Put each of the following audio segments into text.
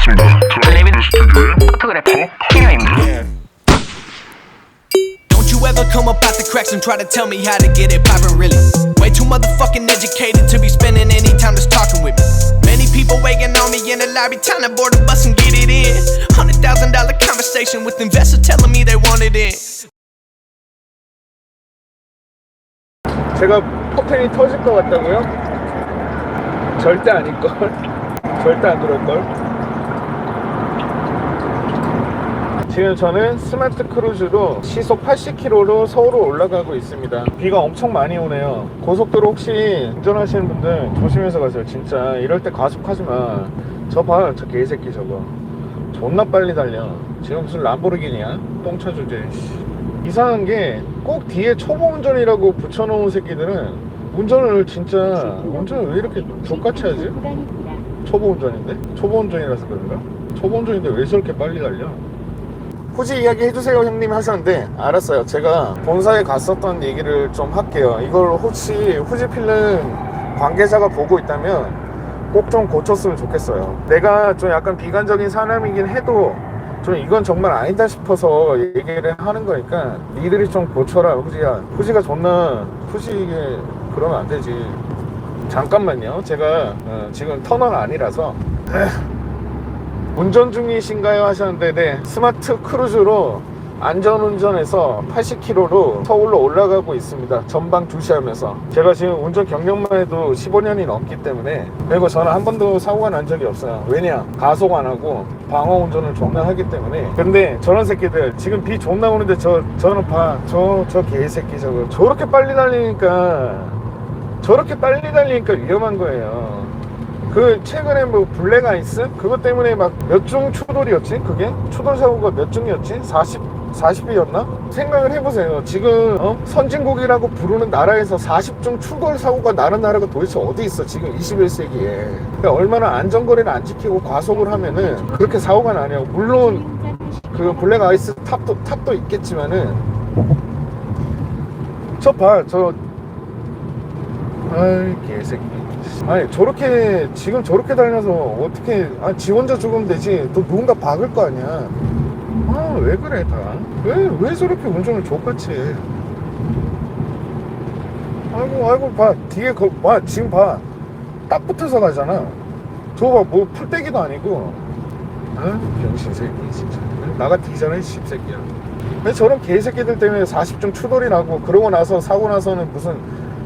반갑습니다. 드라이브 스튜디오의 포토그래퍼 케이오입니다. Don't you ever come up out the cracks and try to tell me how to get it poppin' really. Way too motherfucking educated to be spending any time just talking with me. Many people waiting on me in the lobby, time to board the bus and get it in. $100,000 conversation with investors telling me they want it in. 제가 포텐이 터질 것 같다고요? 절대 아닐걸. 절대 안 그럴걸. 지금 저는 스마트 크루즈로 시속 80km로 서울로 올라가고 있습니다. 비가 엄청 많이 오네요. 고속도로 혹시 운전하시는 분들 조심해서 가세요. 진짜 이럴 때 과속하지 마. 저 봐, 저 개새끼 저거 존나 빨리 달려. 지금 무슨 람보르기니야? 똥차 주제. 이상한 게 꼭 뒤에 초보 운전이라고 붙여놓은 새끼들은 운전을 왜 이렇게 족같이 하지? 초보 운전인데? 초보 운전이라서 그런가? 초보 운전인데 왜 저렇게 빨리 달려? 후지 이야기 해주세요 형님 하셨는데, 알았어요. 제가 본사에 갔었던 얘기를 좀 할게요. 이걸 혹시 후지 필름 관계자가 보고 있다면 꼭 좀 고쳤으면 좋겠어요. 내가 좀 약간 비관적인 사람이긴 해도 좀 이건 정말 아니다 싶어서 얘기를 하는 거니까 니들이 좀 고쳐라. 후지야, 후지가 존나 후지 이게 그러면 안 되지. 잠깐만요. 제가 지금 터널 아니라서 운전 중이신가요 하셨는데, 네, 스마트 크루즈로 안전운전해서 80km로 서울로 올라가고 있습니다. 전방 주시하면서. 제가 지금 운전 경력만 해도 15년이 넘기 때문에, 그리고 저는 한 번도 사고가 난 적이 없어요. 왜냐? 가속 안 하고 방어 운전을 존나 하기 때문에. 근데 저런 새끼들 지금 비 존나 오는데 저는 봐, 저 개새끼 저거 저렇게 빨리 달리니까 위험한 거예요. 그 최근에 뭐 블랙 아이스 그것 때문에 막 몇 중 추돌이었지? 그게 추돌 사고가 몇 중이었지? 40이었나? 생각을 해보세요. 지금 선진국이라고 부르는 나라에서 40중 추돌 사고가 나는 나라가 도대체 어디 있어? 지금 21세기에. 그러니까 얼마나 안전거리를 안 지키고 과속을 하면은 그렇게 사고가 나냐고. 물론 그 블랙 아이스 탑도 있겠지만은 저 봐, 아이 개새끼. 아니 지금 저렇게 달려서 어떻게, 지 혼자 죽으면 되지. 또 누군가 박을 거 아니야. 왜 그래 다. 왜 저렇게 운전을 족같이 해. 아이고 봐, 뒤에 봐, 지금 봐, 딱 붙어서 가잖아. 저거 봐, 뭐 풀떼기도 아니고. 병신 새끼 진짜. 나가 뒤잖아 이 씹새끼야. 왜 저런 개새끼들 때문에 40중 추돌이 나고, 그러고 나서 사고 나서는 무슨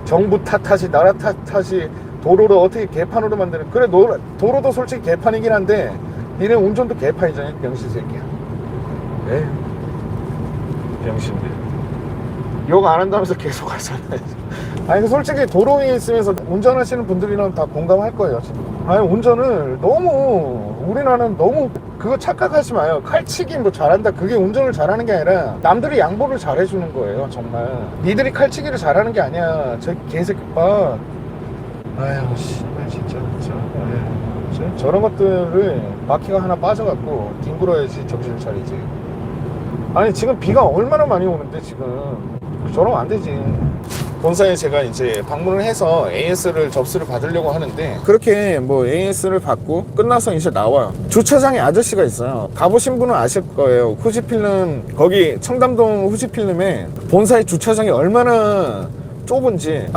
정부 탓하지 나라 탓하지 도로를 어떻게 개판으로 만드는. 그래, 도로도 솔직히 개판이긴 한데 니네 운전도 개판이잖아 병신 새끼야. 네, 병신들 욕 안 한다면서 계속 하잖아요. 아니 솔직히 도로 위에 있으면서 운전하시는 분들이랑 다 공감할 거예요 지금. 운전을 너무, 우리나라는 너무 그거 착각하지 마요. 칼치기 뭐 잘한다, 그게 운전을 잘하는 게 아니라 남들이 양보를 잘해주는 거예요. 정말 니들이 칼치기를 잘하는 게 아니야. 저 개새끼 봐. 아휴 씨발 진짜. 저런 것들을 바퀴가 하나 빠져갖고 뒹굴어야지 정신을 차리지. 아니 지금 비가 얼마나 많이 오는데 지금 저러면 안 되지. 본사에 제가 이제 방문을 해서 AS를 접수를 받으려고 하는데, 그렇게 뭐 AS를 받고 끝나서 이제 나와요. 주차장에 아저씨가 있어요. 가보신 분은 아실 거예요. 후지필름, 거기 청담동 후지필름에 본사의 주차장이 얼마나 좁은지.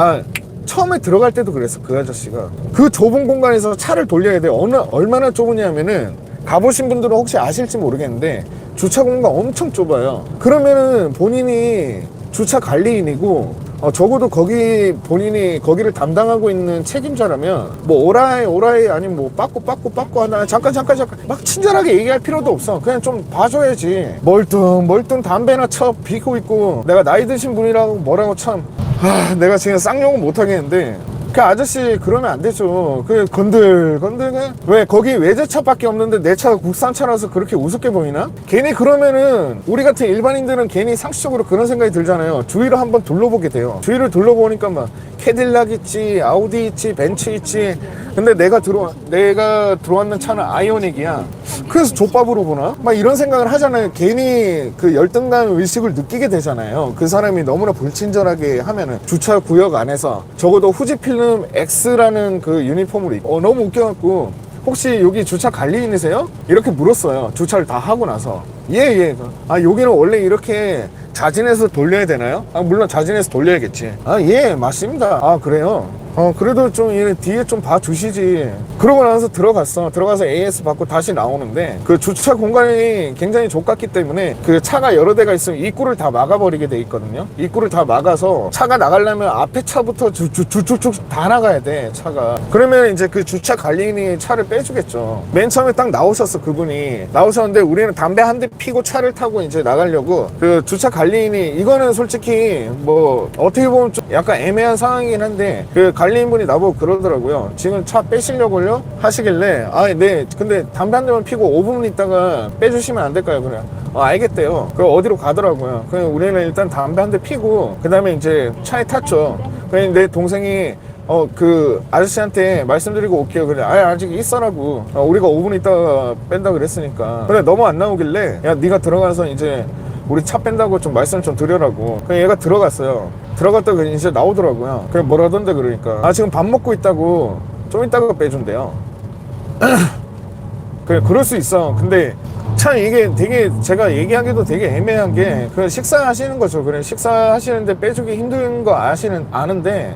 처음에 들어갈 때도 그랬어. 그 아저씨가 그 좁은 공간에서 차를 돌려야 돼. 얼마나 좁으냐면은, 가보신 분들은 혹시 아실지 모르겠는데 주차 공간 엄청 좁아요. 그러면은 본인이 주차 관리인이고, 적어도 본인이 거기를 담당하고 있는 책임자라면 뭐 오라이 아니면 뭐 빠꾸 하나 잠깐 막 친절하게 얘기할 필요도 없어. 그냥 좀 봐줘야지. 멀뚱 담배나 피고 있고. 내가 나이 드신 분이라고 뭐라고 참, 내가 지금 쌍욕은 못 하겠는데, 그 아저씨 그러면 안 되죠. 그 건들 왜 거기 외제차밖에 없는데 내 차가 국산차라서 그렇게 우습게 보이나? 괜히 그러면은 우리 같은 일반인들은 괜히 상식적으로 그런 생각이 들잖아요. 주위를 한번 둘러보게 돼요. 주위를 둘러보니까 막 캐딜락 있지, 아우디 있지, 벤츠 있지. 근데 내가 들어왔는 차는 아이오닉이야. 그래서 족밥으로 보나? 막 이런 생각을 하잖아요. 괜히 그 열등감 의식을 느끼게 되잖아요. 그 사람이 너무나 불친절하게 하면은. 주차 구역 안에서 적어도 후지필름 X라는 그 유니폼을 입고, 너무 웃겨갖고 혹시 여기 주차 관리인이세요? 이렇게 물었어요. 주차를 다 하고 나서. 예. 아, 여기는 원래 이렇게 자진해서 돌려야 되나요? 아, 물론 자진해서 돌려야겠지. 아, 예, 맞습니다. 아, 그래요? 그래도 좀 뒤에 좀 봐주시지. 그러고 나서 들어가서 AS 받고 다시 나오는데 그 주차 공간이 굉장히 좁았기 때문에 그 차가 여러 대가 있으면 입구를 다 막아버리게 돼 있거든요. 입구를 다 막아서 차가 나가려면 앞에 차부터 쭉쭉쭉 다 나가야 돼, 차가. 그러면 이제 그 주차 관리인이 차를 빼주겠죠. 맨 처음에 딱 나오셨어, 그분이. 나오셨는데 우리는 담배 한 대 피고 차를 타고 이제 나가려고 그 주차 관리인이, 이거는 솔직히 뭐 어떻게 보면 좀 약간 애매한 상황이긴 한데 그 관리인분이 나보고 그러더라고요. 지금 차 빼시려고요? 하시길래 네, 근데 담배 한 대만 피고 5분 있다가 빼주시면 안 될까요? 그래. 알겠대요. 그럼 어디로 가더라고요. 그냥 우리는 일단 담배 한 대 피고 그 다음에 이제 차에 탔죠. 그냥 내 동생이 그 아저씨한테 말씀드리고 올게요. 그래. 아직 있어라고. 우리가 5분 있다가 뺀다 그랬으니까. 그래, 너무 안 나오길래 야, 네가 들어가서 이제 우리 차 뺀다고 좀 말씀 좀 드려라고. 그냥 얘가 들어갔어요. 들어갔다가 이제 나오더라고요. 그냥 뭐라던데 그러니까 지금 밥 먹고 있다고 좀 이따가 빼준대요. 그래, 그럴 수 있어. 근데 참 이게 되게 제가 얘기하기도 되게 애매한 게 그 식사하시는 거죠. 그래, 식사하시는데 빼주기 힘든 거 아는데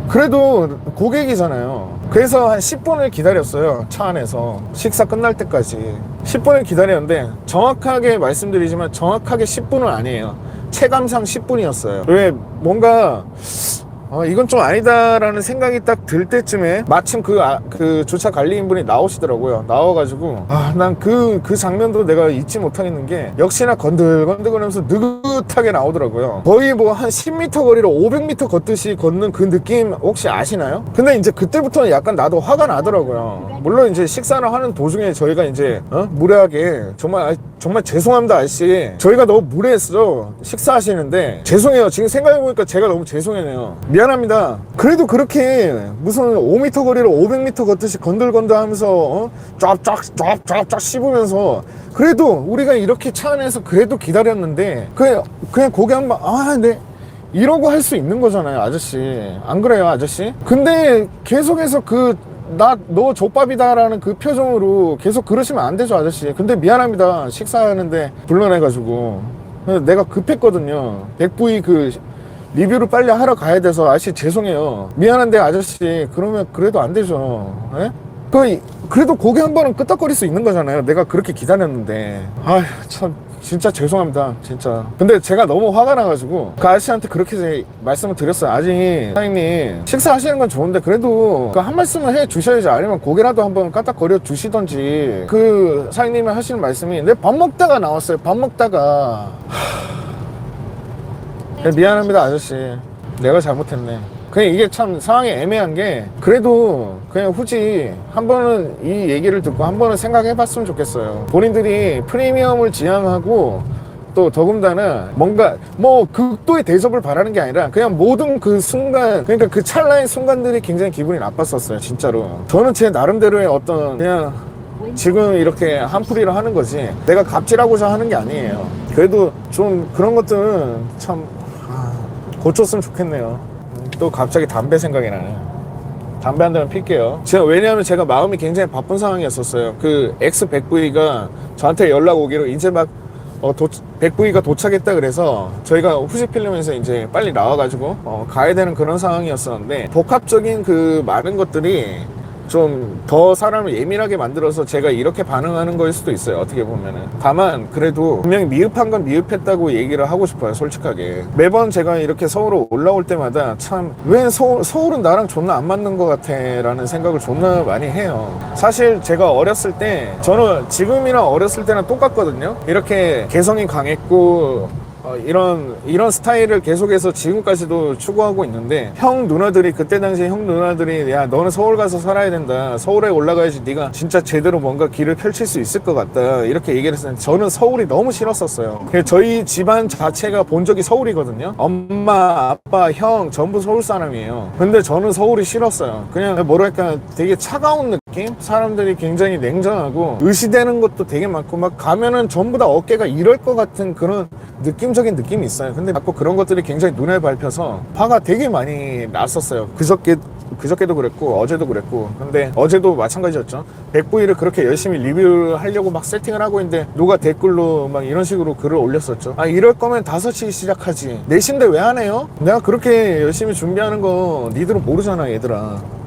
그래도 고객이잖아요. 그래서 한 10분을 기다렸어요. 차 안에서 식사 끝날 때까지 10분을 기다렸는데 정확하게 말씀드리지만 정확하게 10분은 아니에요. 체감상 10분이었어요. 왜 뭔가 이건 좀 아니다라는 생각이 딱 들 때쯤에 마침 그 주차 관리인분이 나오시더라고요. 나와가지고 난 그 장면도 내가 잊지 못하겠는 게 역시나 건들건들거리면서 느긋하게 나오더라고요. 거의 뭐 한 10m 거리를 500m 걷듯이 걷는 그 느낌 혹시 아시나요? 근데 이제 그때부터는 약간 나도 화가 나더라고요. 물론 이제 식사를 하는 도중에 저희가 이제 무례하게 정말 죄송합니다 아저씨, 저희가 너무 무례했어 식사하시는데. 죄송해요. 지금 생각해보니까 제가 너무 죄송해요. 미안합니다. 그래도 그렇게 무슨 5m 거리를 500m 걷듯이 건들건들 하면서 쫙쫙 씹으면서 그래도 우리가 이렇게 차 안에서 그래도 기다렸는데 그냥 고개 한번 네 이러고 할 수 있는 거잖아요 아저씨. 안 그래요 아저씨? 근데 계속해서 너 족밥이다 라는 그 표정으로 계속 그러시면 안 되죠 아저씨. 근데 미안합니다. 식사하는데 불러내가지고 내가 급했거든요. 백부위 리뷰를 빨리 하러 가야 돼서 아저씨 죄송해요. 미안한데 아저씨 그러면 그래도 안 되죠. 네? 그래도 고개 한 번은 끄덕거릴 수 있는 거잖아요. 내가 그렇게 기다렸는데. 참 진짜 죄송합니다 진짜. 근데 제가 너무 화가 나가지고 그 아저씨한테 그렇게 말씀을 드렸어요. 아직 사장님 식사하시는 건 좋은데 그래도 한 말씀을 해 주셔야지. 아니면 고개라도 한번 까딱거려 주시던지. 그 사장님이 하시는 말씀이 내 밥 먹다가 나왔어요. 밥 먹다가 미안합니다 아저씨. 내가 잘못했네. 그냥 이게 참 상황이 애매한 게 그래도 그냥 굳이 한 번은 이 얘기를 듣고 한 번은 생각해 봤으면 좋겠어요. 본인들이 프리미엄을 지향하고 또 더군다나 뭔가 뭐 극도의 대접을 바라는 게 아니라 그냥 모든 그 순간, 그러니까 그 찰나의 순간들이 굉장히 기분이 나빴었어요 진짜로. 저는 제 나름대로의 어떤 그냥 지금 이렇게 한풀이를 하는 거지 내가 갑질하고자 하는 게 아니에요. 그래도 좀 그런 것들은 참 고쳤으면 좋겠네요. 또 갑자기 담배 생각이 나네. 담배 한 대만 필게요. 왜냐하면 제가 마음이 굉장히 바쁜 상황이었었어요. 그 X100V가 저한테 연락 오기로 이제 막 100V가 도착했다 그래서 저희가 후식 필름에서 이제 빨리 나와가지고 가야 되는 그런 상황이었었는데 복합적인 그 많은 것들이 좀 더 사람을 예민하게 만들어서 제가 이렇게 반응하는 거일 수도 있어요 어떻게 보면은. 다만 그래도 분명히 미흡한 건 미흡했다고 얘기를 하고 싶어요 솔직하게. 매번 제가 이렇게 서울로 올라올 때마다 참 왜 서울은 나랑 존나 안 맞는 것 같아 라는 생각을 존나 많이 해요. 사실 제가 어렸을 때 저는 지금이랑 어렸을 때랑 똑같거든요. 이렇게 개성이 강했고 이런 스타일을 계속해서 지금까지도 추구하고 있는데 형 누나들이 그때 당시에 형 누나들이 야 너는 서울 가서 살아야 된다. 서울에 올라가야지 네가 진짜 제대로 뭔가 길을 펼칠 수 있을 것 같다. 이렇게 얘기를 했었는데 저는 서울이 너무 싫었었어요. 저희 집안 자체가 본적이 서울이거든요. 엄마, 아빠, 형 전부 서울 사람이에요. 근데 저는 서울이 싫었어요. 그냥 뭐랄까 되게 차가운 느낌? 사람들이 굉장히 냉정하고 의시되는 것도 되게 많고 막 가면은 전부 다 어깨가 이럴 것 같은 그런 느낌적인 느낌이 있어요. 근데 자꾸 그런 것들이 굉장히 눈에 밟혀서 화가 되게 많이 났었어요. 그저께도 그랬고 어제도 그랬고. 근데 어제도 마찬가지였죠. 100V를 그렇게 열심히 리뷰를 하려고 막 세팅을 하고 있는데 누가 댓글로 막 이런 식으로 글을 올렸었죠. 아, 이럴 거면 5시 시작하지. 4시인데 왜 안 해요? 내가 그렇게 열심히 준비하는 거 니들은 모르잖아, 얘들아.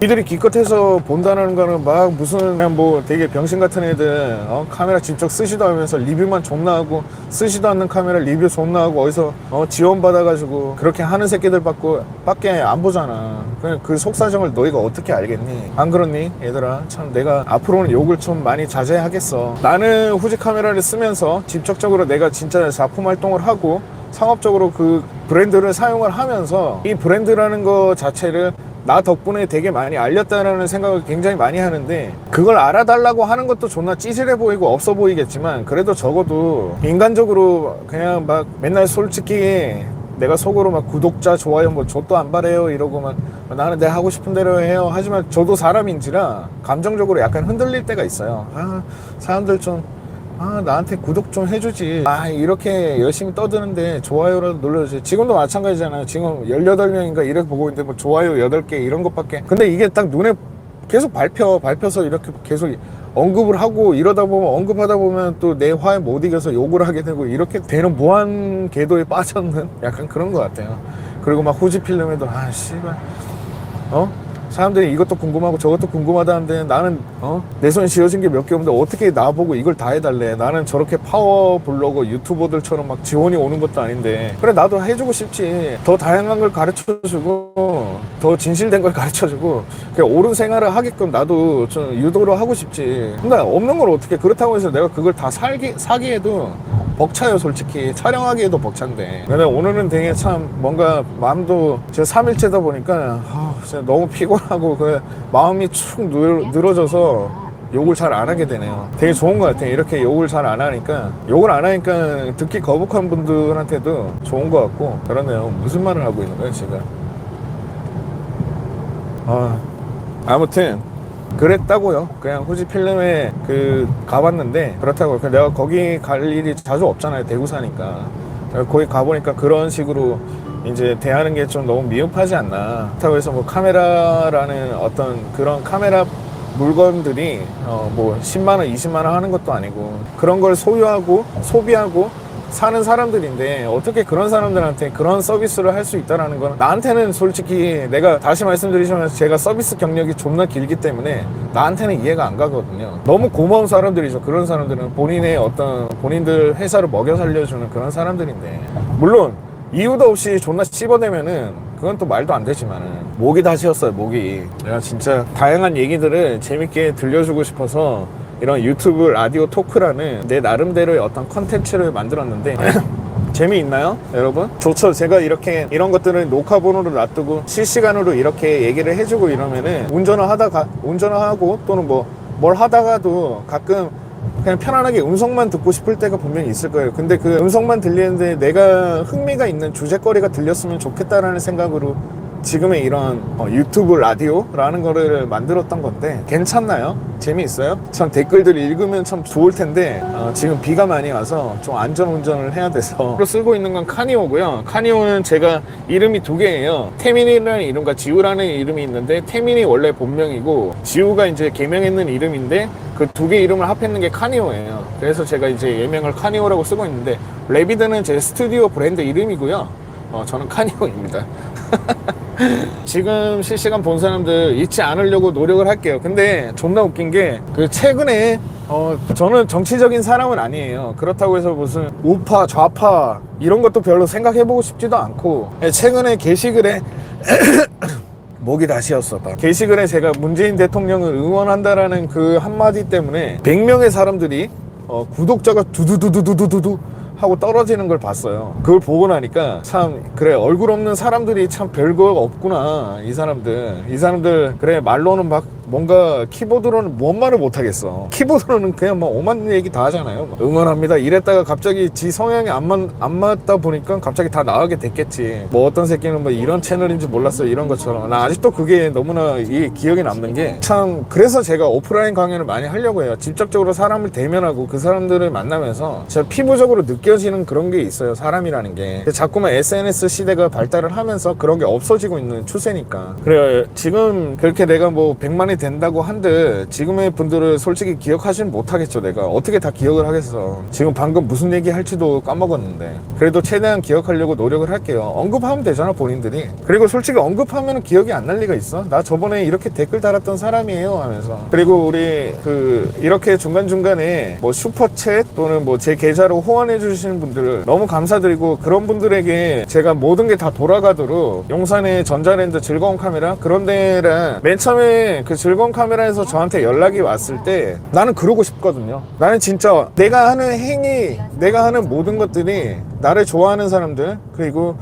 니들이 기껏해서 본다는 거는 막 무슨 그냥 뭐 되게 병신 같은 애들 카메라 직접 쓰지도 않으면서 리뷰만 존나 하고, 쓰지도 않는 카메라 리뷰 존나 하고 어디서 지원 받아가지고 그렇게 하는 새끼들 밖에 안 보잖아. 그냥 그 속사정을 너희가 어떻게 알겠니? 안 그렇니? 얘들아, 참 내가 앞으로는 욕을 좀 많이 자제하겠어. 나는 후지 카메라를 쓰면서 직접적으로 내가 진짜 작품 활동을 하고 상업적으로 그 브랜드를 사용을 하면서 이 브랜드라는 거 자체를 나 덕분에 되게 많이 알렸다라는 생각을 굉장히 많이 하는데, 그걸 알아달라고 하는 것도 존나 찌질해 보이고 없어 보이겠지만 그래도 적어도 인간적으로 그냥 막 맨날 솔직히 내가 속으로 막 구독자 좋아요 뭐 저도 안 바래요 이러고 막 나는 내가 하고 싶은 대로 해요 하지만 저도 사람인지라 감정적으로 약간 흔들릴 때가 있어요. 아, 사람들 좀 나한테 구독 좀 해주지. 이렇게 열심히 떠드는데 좋아요라도 눌러주지. 지금도 마찬가지잖아요. 지금 18명인가 이렇게 보고 있는데 뭐 좋아요 8개 이런 것밖에. 근데 이게 딱 눈에 계속 밟혀서 이렇게 계속 언급을 하고 이러다 보면, 언급하다 보면 또 내 화에 못 이겨서 욕을 하게 되고 이렇게 되는 무한 궤도에 빠졌는 약간 그런 것 같아요. 그리고 막 후지 필름에도 씨발 사람들이 이것도 궁금하고 저것도 궁금하다는데 나는 내 손에 쥐어진 게 몇 개 없는데 어떻게 나보고 이걸 다 해달래. 나는 저렇게 파워 블로거 유튜버들처럼 막 지원이 오는 것도 아닌데. 그래, 나도 해주고 싶지. 더 다양한 걸 가르쳐주고 더 진실된 걸 가르쳐주고 그냥 옳은 생활을 하게끔 나도 좀 유도를 하고 싶지. 근데 없는 걸 어떻게, 그렇다고 해서 내가 그걸 다 사기에도 벅차요. 솔직히 촬영하기에도 벅찬데. 근데 오늘은 되게 참 뭔가 마음도, 제가 3일째다 보니까 진짜 너무 피곤하고 그 마음이 축 늘어져서 욕을 잘 안 하게 되네요. 되게 좋은 것 같아요. 이렇게 욕을 잘 안 하니까, 욕을 안 하니까 듣기 거북한 분들한테도 좋은 것 같고 그러네요. 무슨 말을 하고 있는 거예요 지금. 아무튼 그랬다고요. 그냥 후지 필름에 가봤는데, 그렇다고 내가 거기 갈 일이 자주 없잖아요. 대구 사니까. 거기 가보니까 그런 식으로 이제 대하는 게 좀 너무 미흡하지 않나. 그렇다고 해서 뭐 카메라라는 어떤 그런 카메라 물건들이 뭐 10만원 20만원 하는 것도 아니고 그런 걸 소유하고 소비하고 사는 사람들인데 어떻게 그런 사람들한테 그런 서비스를 할 수 있다라는 건, 나한테는 솔직히, 내가 다시 말씀드리자면 제가 서비스 경력이 존나 길기 때문에 나한테는 이해가 안 가거든요. 너무 고마운 사람들이죠. 그런 사람들은 본인들 회사를 먹여 살려주는 그런 사람들인데, 물론 이유도 없이 존나 씹어대면은 그건 또 말도 안 되지만은 목이 다 쉬었어요. 목이. 내가 진짜 다양한 얘기들을 재밌게 들려주고 싶어서 이런 유튜브 라디오 토크라는 내 나름대로의 어떤 컨텐츠를 만들었는데 재미있나요, 여러분? 좋죠. 제가 이런 것들을 녹화본으로 놔두고 실시간으로 이렇게 얘기를 해주고 이러면은 운전을 하고 또는 뭘 하다가도 가끔 그냥 편안하게 음성만 듣고 싶을 때가 분명히 있을 거예요. 근데 그 음성만 들리는데 내가 흥미가 있는 주제거리가 들렸으면 좋겠다라는 생각으로 지금의 이런 유튜브 라디오라는 거를 만들었던 건데, 괜찮나요? 재미있어요? 참 댓글들 읽으면 참 좋을 텐데 지금 비가 많이 와서 좀 안전운전을 해야 돼서 쓰고 있는 건 카니오고요. 카니오는 제가 이름이 2개예요. 태민이라는 이름과 지우라는 이름이 있는데, 태민이 원래 본명이고 지우가 이제 개명했는 이름인데 그 2개 이름을 합했는 게 카니오예요. 그래서 제가 이제 예명을 카니오라고 쓰고 있는데, 레비드는 제 스튜디오 브랜드 이름이고요. 저는 카니오입니다. 지금 실시간 본 사람들 잊지 않으려고 노력을 할게요. 근데 존나 웃긴 게 최근에 저는 정치적인 사람은 아니에요. 그렇다고 해서 무슨 우파 좌파 이런 것도 별로 생각해보고 싶지도 않고, 최근에 게시글에 목이 다 쉬었었다. 게시글에 제가 문재인 대통령을 응원한다라는 그 한마디 때문에 100명의 사람들이 구독자가 두두두두두두두 하고 떨어지는 걸 봤어요. 그걸 보고 나니까 참, 그래, 얼굴 없는 사람들이 참 별거 없구나. 이 사람들 그래, 말로는 막 뭔가 키보드로는 뭔 말을 못하겠어. 키보드로는 그냥 뭐 오만 얘기 다 하잖아요. 응원합니다 이랬다가 갑자기 지 성향이 안 맞다 보니까 갑자기 다 나가게 됐겠지. 뭐 어떤 새끼는 뭐 이런 채널인지 몰랐어 이런 것처럼. 나 아직도 그게 너무나 이 기억에 남는 게 참, 그래서 제가 오프라인 강연을 많이 하려고 해요. 직접적으로 사람을 대면하고 그 사람들을 만나면서 제가 피부적으로 느껴지는 그런 게 있어요. 사람이라는 게. 자꾸만 SNS 시대가 발달을 하면서 그런 게 없어지고 있는 추세니까. 그래 지금 그렇게 내가 뭐 100만이 된다고 한들 지금의 분들을 솔직히 기억하지는 못하겠죠. 내가 어떻게 다 기억을 하겠어. 지금 방금 무슨 얘기 할지도 까먹었는데. 그래도 최대한 기억하려고 노력을 할게요. 언급하면 되잖아 본인들이. 그리고 솔직히 언급하면 기억이 안 날 리가 있어. 나 저번에 이렇게 댓글 달았던 사람이에요 하면서. 그리고 우리 이렇게 중간중간에 뭐 슈퍼챗 또는 뭐 제 계좌로 후원해 주시는 분들 너무 감사드리고, 그런 분들에게 제가 모든 게 다 돌아가도록 용산의 전자랜드 즐거운 카메라 그런 데랑 맨 처음에 그 즐거운 카메라에서 저한테 연락이 왔을 때 나는 그러고 싶거든요. 나는 진짜 내가 하는 행위, 내가 하는 모든 것들이 나를 좋아하는 사람들, 그리고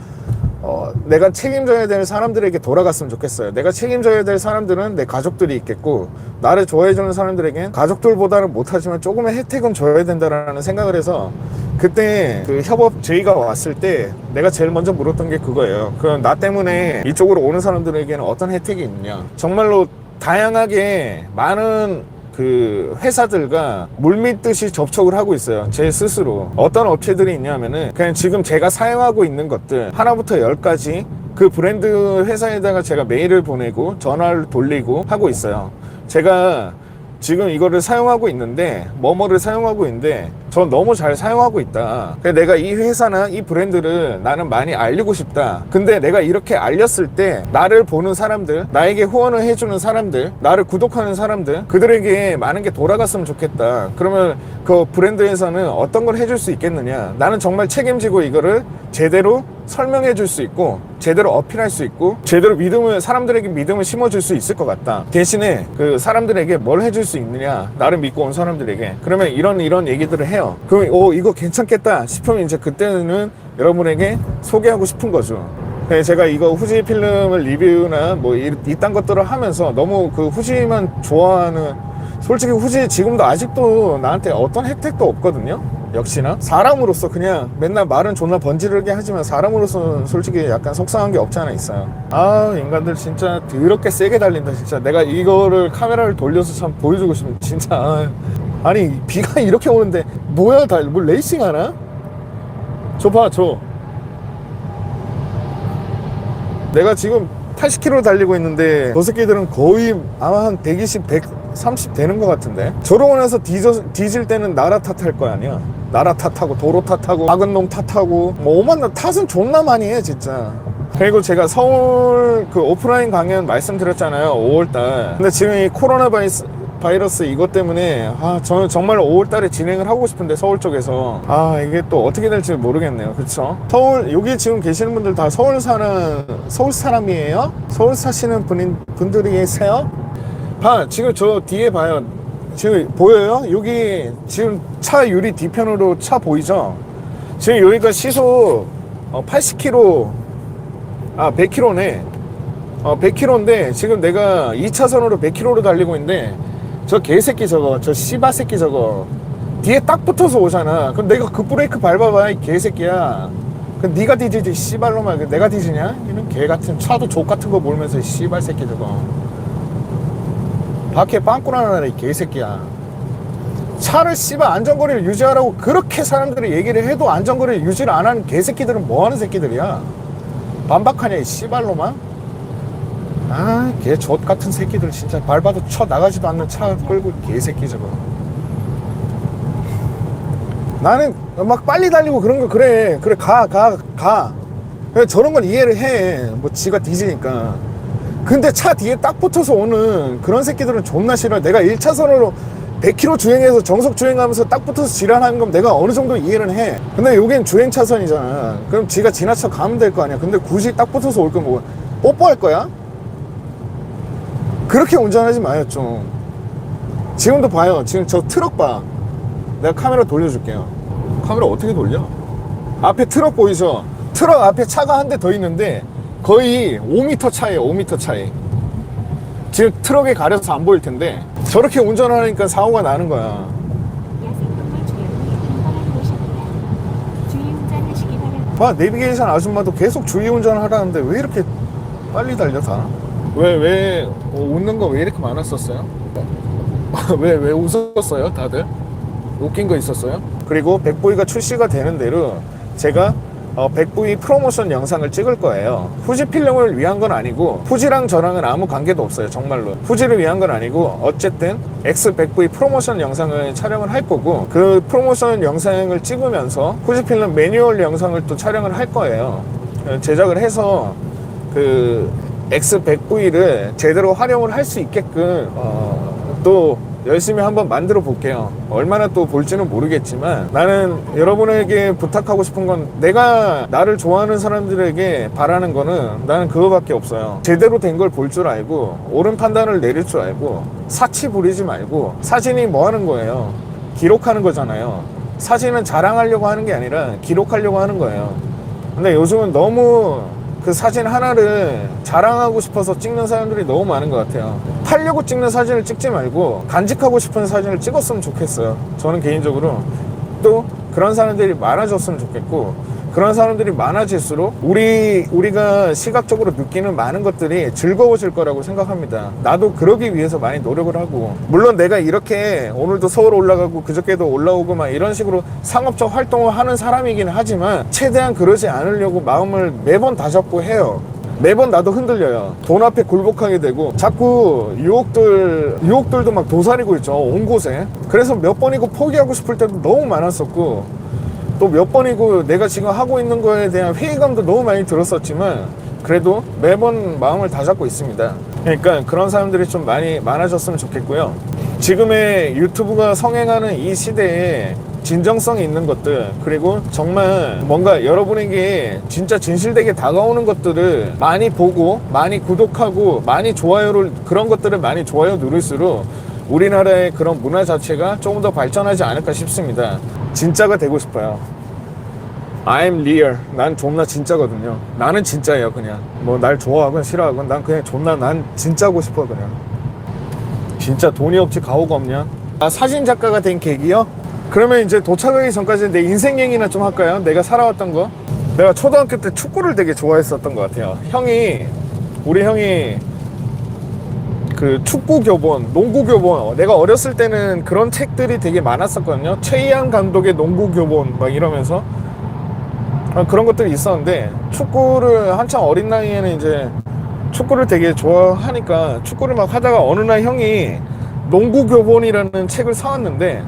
내가 책임져야 될 사람들에게 돌아갔으면 좋겠어요. 내가 책임져야 될 사람들은 내 가족들이 있겠고, 나를 좋아해주는 사람들에겐 가족들보다는 못하지만 조금의 혜택은 줘야 된다라는 생각을 해서, 그때 그 협업 제의가 왔을 때 내가 제일 먼저 물었던 게 그거예요. 그럼 나 때문에 이쪽으로 오는 사람들에게는 어떤 혜택이 있느냐. 정말로 다양하게 많은 그 회사들과 물밀듯이 접촉을 하고 있어요. 제 스스로. 어떤 업체들이 있냐면은 그냥 지금 제가 사용하고 있는 것들 하나부터 10까지 그 브랜드 회사에다가 제가 메일을 보내고 전화를 돌리고 하고 있어요. 제가 지금 이거를 사용하고 있는데, 뭐뭐를 사용하고 있는데 저 너무 잘 사용하고 있다. 내가 이 회사나 이 브랜드를 나는 많이 알리고 싶다. 근데 내가 이렇게 알렸을 때 나를 보는 사람들, 나에게 후원을 해주는 사람들, 나를 구독하는 사람들, 그들에게 많은 게 돌아갔으면 좋겠다. 그러면 그 브랜드에서는 어떤 걸 해줄 수 있겠느냐. 나는 정말 책임지고 이거를 제대로 설명해 줄 수 있고 제대로 어필할 수 있고 제대로 사람들에게 믿음을 심어줄 수 있을 것 같다. 대신에 그 사람들에게 뭘 해줄 수 있느냐, 나를 믿고 온 사람들에게. 그러면 이런 얘기들을 해요. 그럼 이거 괜찮겠다 싶으면 이제 그때는 여러분에게 소개하고 싶은 거죠. 제가 이거 후지 필름을 리뷰나 뭐 이딴 것들을 하면서 너무 그 후지만 좋아하는, 솔직히 후지 지금도 아직도 나한테 어떤 혜택도 없거든요. 역시나 사람으로서 그냥 맨날 말은 존나 번지르게 하지만 사람으로서는 솔직히 약간 속상한 게 없지 않아 있어요. 아, 인간들 진짜 더럽게 세게 달린다. 진짜 내가 이거를 카메라를 돌려서 참 보여주고 싶으면 진짜. 아니 비가 이렇게 오는데 뭐야, 뭐 레이싱 하나? 저 봐, 저 내가 지금 80km 달리고 있는데 저 새끼들은 거의 아마 한 120, 130 되는 것 같은데. 저러고 나서 뒤질 때는 나라 탓할 거 아니야. 나라 탓하고 도로 탓하고 작은 놈 탓하고 뭐 오만 탓은 존나 많이 해 진짜. 그리고 제가 서울 그 오프라인 강연 말씀드렸잖아요, 5월달. 근데 지금 이 코로나 바이러스 이것 때문에 저는 정말 5월달에 진행을 하고 싶은데 서울 쪽에서 이게 또 어떻게 될지 모르겠네요. 그쵸? 서울, 여기 지금 계시는 분들 다 서울 사람이에요? 서울 사시는 분들이세요? 지금 저 뒤에 봐요. 지금 보여요? 여기 지금 차 유리 뒤편으로 차 보이죠? 지금 여기가 시속 80km 100km네. 100km인데 지금 내가 2차선으로 100km로 달리고 있는데 저 개새끼 저거, 저 씨바새끼 저거 뒤에 딱 붙어서 오잖아. 그럼 내가 그 브레이크 밟아봐 이 개새끼야. 그럼 네가 뒤지지 씨발로만. 내가 뒤지냐? 이런 개같은 차도 족같은 거 몰면서 씨발새끼 저거. 밖에 빵꾸나 나라 이 개새끼야. 차를 씨발 안전거리를 유지하라고 그렇게 사람들이 얘기를 해도 안전거리를 유지를 안 하는 개새끼들은 뭐하는 새끼들이야. 반박하냐 이 씨발로만. 개 젖같은 새끼들 진짜. 밟아도 쳐 나가지도 않는 차 끌고 개새끼 저거. 나는 막 빨리 달리고 그런 거 그래 가. 그래, 저런 건 이해를 해. 뭐 지가 뒤지니까. 근데 차 뒤에 딱 붙어서 오는 그런 새끼들은 존나 싫어. 내가 1차선으로 100km 주행해서 정속 주행하면서 딱 붙어서 지랄하는 건 내가 어느 정도 이해를 해. 근데 여긴 주행 차선이잖아. 그럼 지가 지나쳐 가면 될 거 아니야. 근데 굳이 딱 붙어서 올 거면 뭐 뽀뽀할 거야? 그렇게 운전하지 마요 좀. 지금도 봐요. 지금 저 트럭 봐. 내가 카메라 돌려줄게요. 카메라 어떻게 돌려? 앞에 트럭 보이죠? 트럭 앞에 차가 한 대 더 있는데 거의 5m 차이에요. 5m 차이. 지금 트럭에 가려서 안 보일 텐데 저렇게 운전하니까 사고가 나는 거야. 야생동물 주변이 인터넷 곳입니다. 주의 운전하시기 바랍니다. 봐, 내비게이션 아줌마도 계속 주의 운전하라는데 왜 이렇게 빨리 달려 다? 왜 웃는 거 왜 이렇게 많았었어요? 왜 웃었어요 다들? 웃긴 거 있었어요? 그리고 백보이가 출시가 되는 대로 제가 백보이 프로모션 영상을 찍을 거예요. 후지 필름을 위한 건 아니고 후지랑 저랑은 아무 관계도 없어요. 정말로 후지를 위한 건 아니고 어쨌든 X 백보이 프로모션 영상을 촬영을 할 거고 그 프로모션 영상을 찍으면서 후지 필름 매뉴얼 영상을 또 촬영을 할 거예요. 제작을 해서 그 X100V를 제대로 활용을 할 수 있게끔 또 열심히 한번 만들어 볼게요. 얼마나 또 볼지는 모르겠지만 나는 여러분에게 부탁하고 싶은 건 내가 나를 좋아하는 사람들에게 바라는 거는 나는 그거밖에 없어요. 제대로 된 걸 볼 줄 알고 옳은 판단을 내릴 줄 알고 사치 부리지 말고 사진이 뭐 하는 거예요? 기록하는 거잖아요. 사진은 자랑하려고 하는 게 아니라 기록하려고 하는 거예요. 근데 요즘은 너무 그 사진 하나를 자랑하고 싶어서 찍는 사람들이 너무 많은 것 같아요. 팔려고 찍는 사진을 찍지 말고 간직하고 싶은 사진을 찍었으면 좋겠어요. 저는 개인적으로. 또 그런 사람들이 많아졌으면 좋겠고 그런 사람들이 많아질수록 우리가 시각적으로 느끼는 많은 것들이 즐거워질 거라고 생각합니다. 나도 그러기 위해서 많이 노력을 하고 물론 내가 이렇게 오늘도 서울 올라가고 그저께도 올라오고 막 이런 식으로 상업적 활동을 하는 사람이긴 하지만 최대한 그러지 않으려고 마음을 매번 다잡고 해요. 매번 나도 흔들려요. 돈 앞에 굴복하게 되고 자꾸 유혹들도 막 도사리고 있죠. 온 곳에. 그래서 몇 번이고 포기하고 싶을 때도 너무 많았었고 또 몇 번이고 내가 지금 하고 있는 거에 대한 회의감도 너무 많이 들었었지만 그래도 매번 마음을 다잡고 있습니다. 그러니까 그런 사람들이 좀 많아졌으면 좋겠고요. 지금의 유튜브가 성행하는 이 시대에 진정성이 있는 것들 그리고 정말 뭔가 여러분에게 진짜 진실되게 다가오는 것들을 많이 보고 많이 구독하고 많이 좋아요를 그런 것들을 많이 좋아요 누를수록 우리나라의 그런 문화 자체가 조금 더 발전하지 않을까 싶습니다. 진짜가 되고 싶어요. I'm real. 난 존나 진짜거든요. 나는 진짜예요. 그냥 뭐 날 좋아하건 싫어하건 난 그냥 존나 난 진짜고 싶어. 그냥 진짜 돈이 없지 가오가 없냐. 사진 작가가 된 계기요? 그러면 이제 도착하기 전까지 내 인생 얘기나 좀 할까요? 내가 살아왔던 거. 내가 초등학교 때 축구를 되게 좋아했었던 것 같아요. 우리 형이 그 축구 교본, 농구 교본 내가 어렸을 때는 그런 책들이 되게 많았었거든요. 최이한 감독의 농구 교본 막 이러면서 그런 것들이 있었는데 축구를 한창 어린 나이에는 이제 축구를 되게 좋아하니까 축구를 막 하다가 어느 날 형이 농구 교본이라는 책을 사왔는데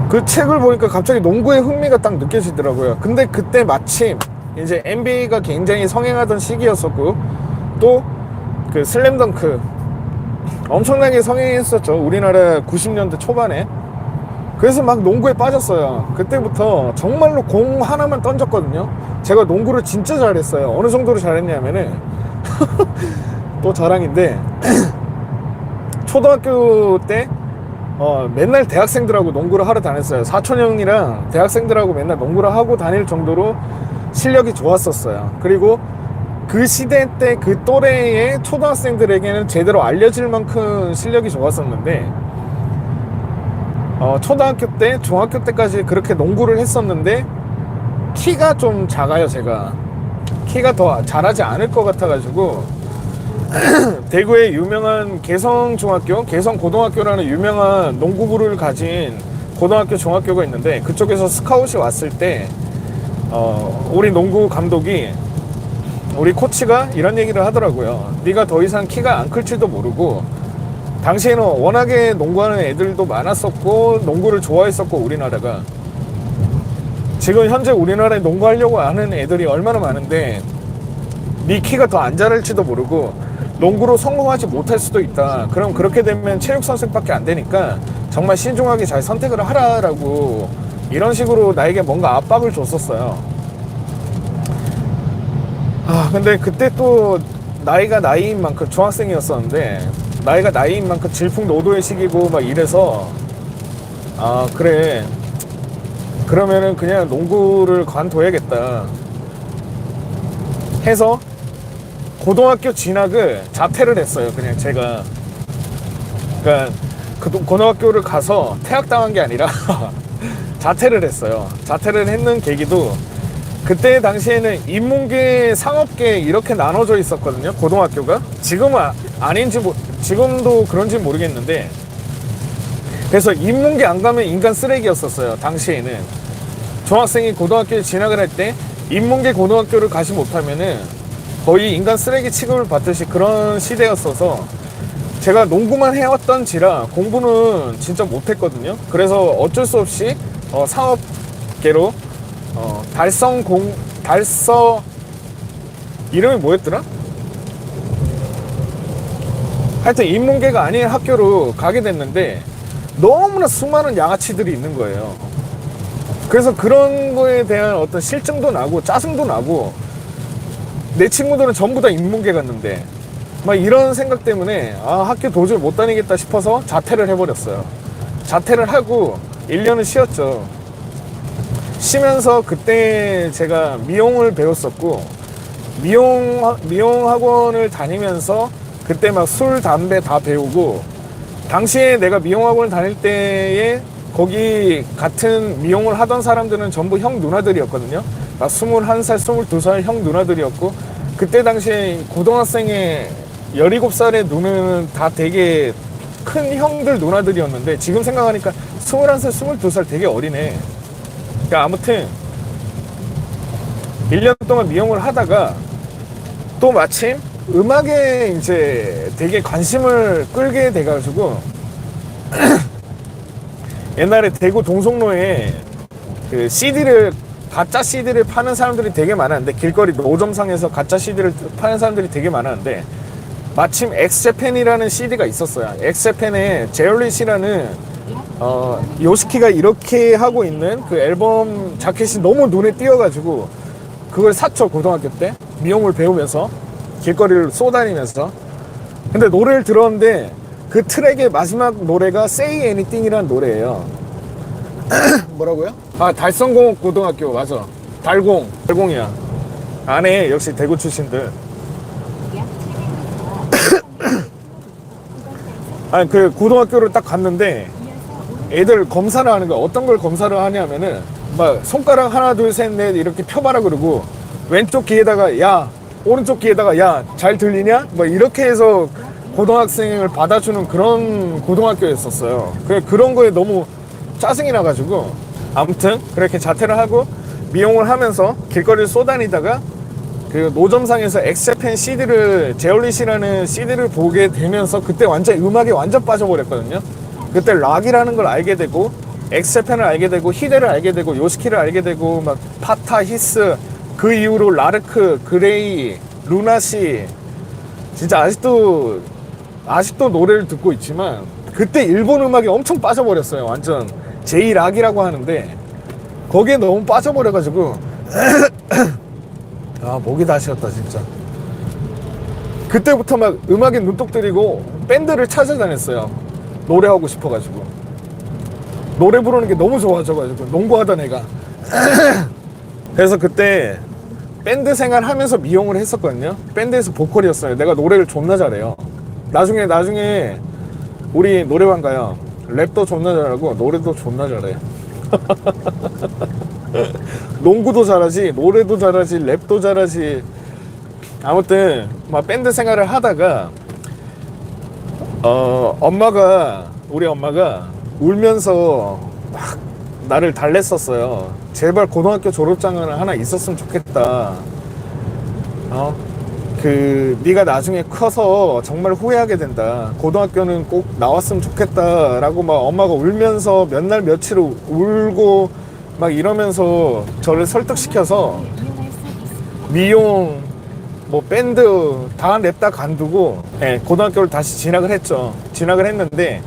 그 책을 보니까 갑자기 농구의 흥미가 딱 느껴지더라고요. 근데 그때 마침 이제 NBA가 굉장히 성행하던 시기였었고 또 그 슬램덩크 엄청나게 성행했었죠. 우리나라 90년대 초반에. 그래서 막 농구에 빠졌어요. 그때부터 정말로 공 하나만 던졌거든요. 제가 농구를 진짜 잘했어요. 어느 정도로 잘했냐면은 또 자랑인데 초등학교 때 맨날 대학생들하고 농구를 하러 다녔어요. 사촌 형이랑 대학생들하고 맨날 농구를 하고 다닐 정도로 실력이 좋았었어요. 그리고 그 시대 때 그 또래의 초등학생들에게는 제대로 알려질 만큼 실력이 좋았었는데 초등학교 때, 중학교 때까지 그렇게 농구를 했었는데 키가 좀 작아요. 제가 키가 더 잘하지 않을 것 같아가지고 대구의 유명한 개성중학교, 개성고등학교라는 유명한 농구부를 가진 고등학교, 중학교가 있는데 그쪽에서 스카웃이 왔을 때 우리 농구 감독이 우리 코치가 이런 얘기를 하더라고요. 네가 더 이상 키가 안 클지도 모르고 당시에는 워낙에 농구하는 애들도 많았었고 농구를 좋아했었고 우리나라가 지금 현재 우리나라에 농구하려고 하는 애들이 얼마나 많은데 네 키가 더 안 자랄지도 모르고 농구로 성공하지 못할 수도 있다. 그럼 그렇게 되면 체육선수밖에 안 되니까 정말 신중하게 잘 선택을 하라라고 이런 식으로 나에게 뭔가 압박을 줬었어요. 근데 그때 또 나이가 나이인 만큼 중학생이었었는데 나이가 나이인 만큼 질풍노도의 시기고 막 이래서 그래 그러면은 그냥 농구를 관둬야겠다 해서 고등학교 진학을 자퇴를 했어요. 그냥 제가. 그러니까 그 고등학교를 가서 퇴학당한 게 아니라 자퇴를 했어요. 자퇴를 했는 계기도 그때 당시에는 인문계, 상업계 이렇게 나눠져 있었거든요. 고등학교가. 지금은 아닌지 지금도 그런지 모르겠는데, 그래서 인문계 안 가면 인간 쓰레기였었어요. 당시에는 중학생이 고등학교에 진학을 할 때 인문계 고등학교를 가지 못하면은 거의 인간 쓰레기 취급을 받듯이 그런 시대였어서 제가 농구만 해왔던지라 공부는 진짜 못했거든요. 그래서 어쩔 수 없이 상업계로 달서 이름이 뭐였더라? 하여튼 인문계가 아닌 학교로 가게 됐는데 너무나 수많은 양아치들이 있는 거예요. 그래서 그런 거에 대한 어떤 실증도 나고 짜증도 나고, 내 친구들은 전부 다 인문계 갔는데 막 이런 생각 때문에 학교 도저히 못 다니겠다 싶어서 자퇴를 해버렸어요. 자퇴를 하고 1년을 쉬었죠. 쉬면서 그때 제가 미용을 배웠었고, 미용 학원을 다니면서 그때 막 술, 담배 다 배우고, 당시에 내가 미용 학원을 다닐 때에 거기 같은 미용을 하던 사람들은 전부 형 누나들이었거든요. 막 21살, 22살 형 누나들이었고, 그때 당시에 고등학생의 17살의 누나는 다 되게 큰 형들 누나들이었는데, 지금 생각하니까 21살, 22살 되게 어리네. 그러니까 아무튼 1년 동안 미용을 하다가 또 마침 음악에 이제 되게 관심을 끌게 돼가지고 옛날에 대구 동성로에 그 가짜 CD를 파는 사람들이 되게 많았는데, 길거리 노점상에서 가짜 CD를 파는 사람들이 되게 많았는데, 마침 엑스제팬이라는 CD가 있었어요. 엑스제팬에 제올릿이라는 요시키가 이렇게 하고 있는 그 앨범 자켓이 너무 눈에 띄어가지고 그걸 샀죠. 고등학교 때 미용을 배우면서 길거리를 쏘다니면서. 근데 노래를 들었는데 그 트랙의 마지막 노래가 Say Anything이라는 노래예요. 뭐라고요? 달성공 고등학교. 맞아. 달공이야. 안에 역시 대구 출신들. 아니 그 고등학교를 딱 갔는데 애들 검사를 하는 거야. 어떤 걸 검사를 하냐면은 막 손가락 하나 둘 셋 넷 이렇게 펴봐라 그러고, 왼쪽 귀에다가 야, 오른쪽 귀에다가 야, 잘 들리냐? 뭐 이렇게 해서 고등학생을 받아주는 그런 고등학교였었어요. 그런 거에 너무 짜증이 나가지고, 아무튼 그렇게 자퇴를 하고 미용을 하면서 길거리를 쏘다니다가 그 노점상에서 엑스제팬 CD를, 제올릿이라는 CD를 보게 되면서 그때 완전 음악에 완전 빠져버렸거든요. 그때 락이라는 걸 알게 되고, 엑스제팬을 알게 되고, 히데를 알게 되고, 요시키를 알게 되고, 막 파타, 히스, 그 이후로 라르크, 그레이, 루나시, 진짜 아직도 노래를 듣고 있지만 그때 일본 음악에 엄청 빠져버렸어요. 완전 제이락이라고 하는데 거기에 너무 빠져버려가지고 목이 다 쉬었다 진짜. 그때부터 막 음악에 눈독 들이고 밴드를 찾아다녔어요. 노래하고 싶어가지고. 노래 부르는 게 너무 좋아져가지고, 농구하던 애가. 그래서 그때 밴드 생활 하면서 미용을 했었거든요. 밴드에서 보컬이었어요. 내가 노래를 존나 잘해요. 나중에 우리 노래방 가요. 랩도 존나 잘하고 노래도 존나 잘해. 농구도 잘하지, 노래도 잘하지, 랩도 잘하지. 아무튼 막 밴드 생활을 하다가 우리 엄마가 울면서 막 나를 달랬었어요. 제발 고등학교 졸업장은 하나 있었으면 좋겠다. 네가 나중에 커서 정말 후회하게 된다. 고등학교는 꼭 나왔으면 좋겠다라고 막 엄마가 울면서 몇 날 며칠 울고 막 이러면서 저를 설득시켜서 미용, 뭐 밴드 다 냅다 간두고 고등학교를 다시 진학을 했죠. 진학을 했는데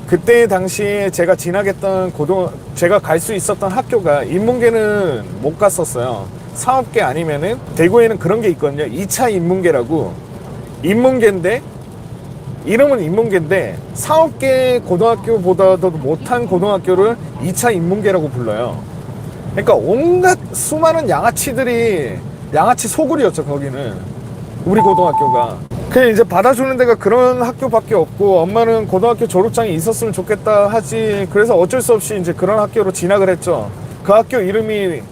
그때 당시에 제가 제가 갈 수 있었던 학교가 인문계는 못 갔었어요. 사업계 아니면은 대구에는 그런 게 있거든요. 2차 인문계라고. 인문계인데 이름은 인문계인데 사업계 고등학교보다도 못한 고등학교를 2차 인문계라고 불러요. 그러니까 온갖 수많은 양아치 소굴이었죠. 거기는 우리 고등학교가. 그냥 이제 받아주는 데가 그런 학교밖에 없고, 엄마는 고등학교 졸업장이 있었으면 좋겠다 하지. 그래서 어쩔 수 없이 이제 그런 학교로 진학을 했죠. 그 학교 이름이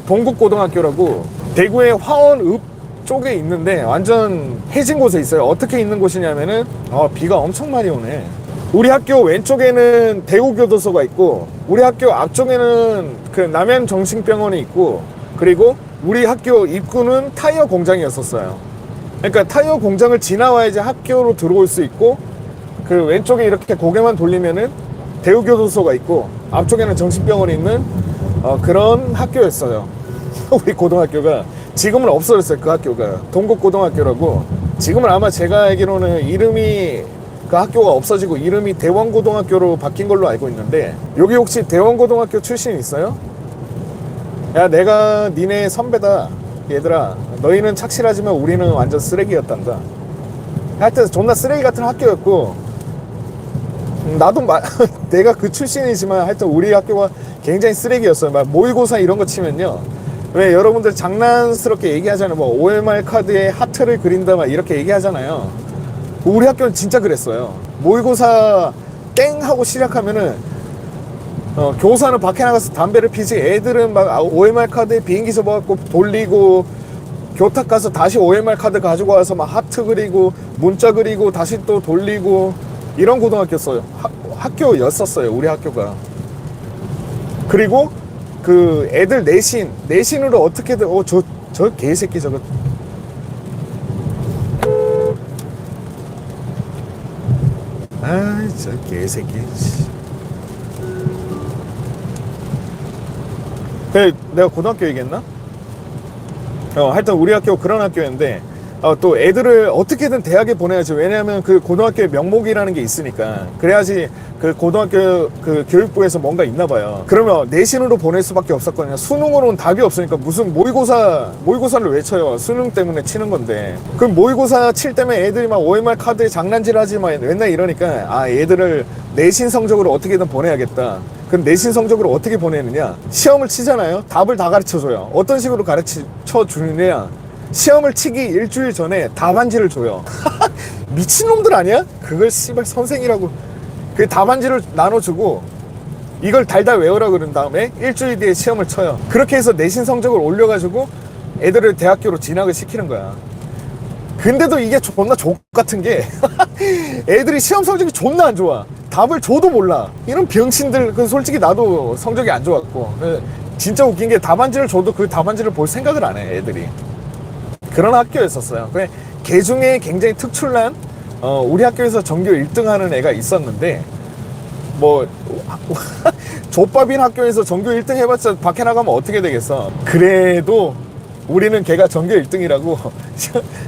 동국고등학교라고, 대구의 화원읍 쪽에 있는데 완전 해진 곳에 있어요. 어떻게 있는 곳이냐면은 비가 엄청 많이 오네. 우리 학교 왼쪽에는 대구교도소가 있고, 우리 학교 앞쪽에는 그 남양정신병원이 있고, 그리고 우리 학교 입구는 타이어 공장이었었어요. 그러니까 타이어 공장을 지나와야지 학교로 들어올 수 있고, 그 왼쪽에 이렇게 고개만 돌리면은 대구교도소가 있고, 앞쪽에는 정신병원이 있는 그런 학교였어요. 우리 고등학교가. 지금은 없어졌어요. 그 학교가 동국고등학교라고. 지금은 아마 제가 알기로는 이름이, 그 학교가 없어지고 이름이 대원고등학교로 바뀐 걸로 알고 있는데, 여기 혹시 대원고등학교 출신 있어요? 야, 내가 니네 선배다. 얘들아, 너희는 착실하지만 우리는 완전 쓰레기였단다. 하여튼 존나 쓰레기 같은 학교였고, 나도 내가 그 출신이지만 하여튼 우리 학교가 굉장히 쓰레기였어요. 막 모의고사 이런 거 치면요, 왜 여러분들 장난스럽게 얘기하잖아요. 뭐 OMR 카드에 하트를 그린다 막 이렇게 얘기하잖아요. 우리 학교는 진짜 그랬어요. 모의고사 땡 하고 시작하면은 교사는 밖에 나가서 담배를 피지, 애들은 막 OMR 카드에 비행기 접어갖고 돌리고, 교탁 가서 다시 OMR 카드 가지고 와서 막 하트 그리고 문자 그리고 다시 또 돌리고, 이런 고등학교였어요. 학교였었어요, 우리 학교가. 그리고 그 애들 내신으로 어떻게든 저 개새끼 저거. 아, 저 개새끼. 그래, 내가 고등학교 얘기했나? 하여튼 우리 학교 그런 학교였는데, 또 애들을 어떻게든 대학에 보내야지. 왜냐하면 그 고등학교에 명목이라는 게 있으니까. 그래야지 그 고등학교 그 교육부에서 뭔가 있나 봐요. 그러면 내신으로 보낼 수밖에 없었거든요. 수능으로는 답이 없으니까. 무슨 모의고사를 왜 쳐요? 수능 때문에 치는 건데. 그럼 모의고사 칠 때문에 애들이 막 OMR 카드에 장난질 하지 마 맨날 이러니까, 애들을 내신 성적으로 어떻게든 보내야겠다. 그럼 내신 성적으로 어떻게 보내느냐? 시험을 치잖아요. 답을 다 가르쳐줘요. 어떤 식으로 가르쳐 주느냐? 시험을 치기 일주일 전에 답안지를 줘요. 미친놈들 아니야? 그걸 씨발 선생이라고. 그 답안지를 나눠주고 이걸 달달 외우라 그런 다음에 일주일 뒤에 시험을 쳐요. 그렇게 해서 내신 성적을 올려가지고 애들을 대학교로 진학을 시키는 거야. 근데도 이게 존나 족같은 게 애들이 시험 성적이 존나 안 좋아. 답을 줘도 몰라. 이런 병신들. 그 솔직히 나도 성적이 안 좋았고, 진짜 웃긴 게 답안지를 줘도 그 답안지를 볼 생각을 안 해, 애들이. 그런 학교였었어요. 걔 중에 굉장히 특출난, 우리 학교에서 전교 1등 하는 애가 있었는데, 뭐 족밥인 학교에서 전교 1등 해봤자 밖에 나가면 어떻게 되겠어. 그래도 우리는 걔가 전교 1등이라고.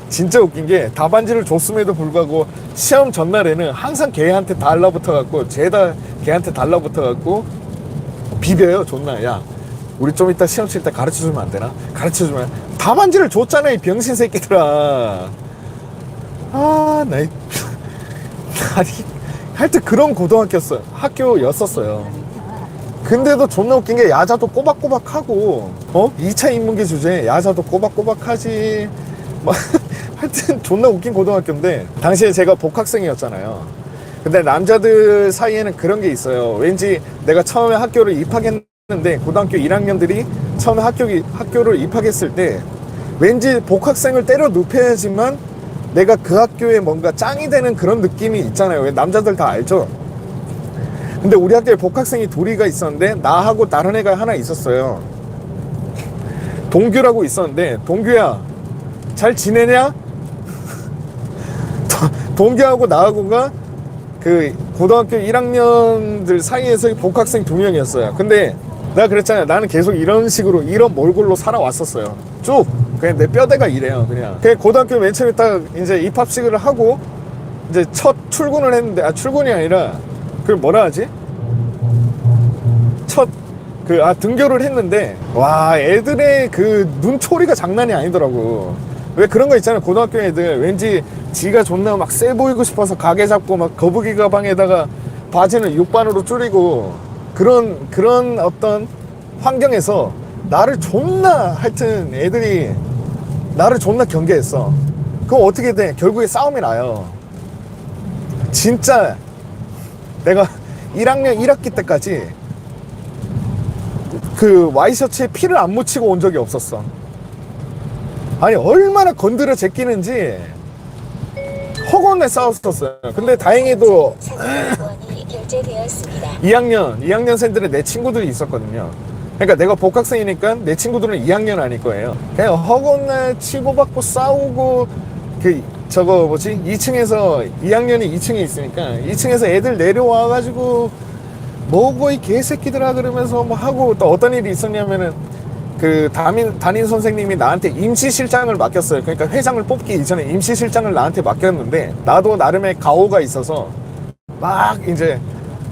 진짜 웃긴 게, 답안지를 줬음에도 불구하고 시험 전날에는 항상 걔한테 달라붙어갖고, 쟤다 걔한테 달라붙어갖고 비벼요 존나. 야, 우리 좀 이따 시험 칠 때 가르쳐주면 안 되나? 가르쳐주면. 답안지를 줬잖아 이 병신 새끼들아. 아니 하여튼 그런 학교였었어요. 근데도 존나 웃긴 게, 야자도 꼬박꼬박하고, 2차 인문계 주제에 야자도 꼬박꼬박하지. 하여튼 존나 웃긴 고등학교인데, 당시에 제가 복학생이었잖아요. 근데 남자들 사이에는 그런 게 있어요. 왠지 내가 처음에 학교를 입학했는데, 고등학교 1학년들이 처음에 학교를 입학했을 때 왠지 복학생을 때려 눕혀야지만 내가 그 학교에 뭔가 짱이 되는 그런 느낌이 있잖아요. 왜 남자들 다 알죠? 근데 우리 학교에 복학생이 둘이가 있었는데, 나하고 다른 애가 하나 있었어요. 동규라고 있었는데, 동규야 잘 지내냐? 동규하고 나하고가 그 고등학교 1학년들 사이에서 복학생 2명이었어요. 근데 내가 그랬잖아요. 나는 계속 이런 식으로, 이런 몰골로 살아왔었어요. 쭉 그냥 내 뼈대가 이래요. 그냥 고등학교 맨 처음에 딱 이제 입학식을 하고 이제 첫 출근을 했는데, 출근이 아니라 그 뭐라 하지? 등교를 했는데, 와, 애들의 그 눈초리가 장난이 아니더라고. 왜 그런 거 있잖아요. 고등학교 애들 왠지 지가 존나 막 세 보이고 싶어서 가게 잡고 막 거북이 가방에다가 바지는 육반으로 줄이고, 그런 어떤 환경에서 나를 존나, 하여튼 애들이 나를 존나 경계했어. 그럼 어떻게 돼? 결국에 싸움이 나요. 진짜 내가 1학년 1학기 때까지 그 와이셔츠에 피를 안 묻히고 온 적이 없었어. 아니 얼마나 건드려 제끼는지 허건에 싸웠었어요. 근데 다행히도 2학년생들은 내 친구들이 있었거든요. 그러니까 내가 복학생이니까 내 친구들은 2학년 아닐 거예요. 그냥 허건에 치고받고 싸우고 그 저거 뭐지 2층에서 2학년이 2층에 있으니까 2층에서 애들 내려와가지고 뭐고 이 개새끼들아 그러면서 뭐 하고, 또 어떤 일이 있었냐면은 그 담임 선생님이 나한테 임시실장을 맡겼어요. 그러니까 회장을 뽑기 이전에 임시실장을 나한테 맡겼는데, 나도 나름의 가오가 있어서 막 이제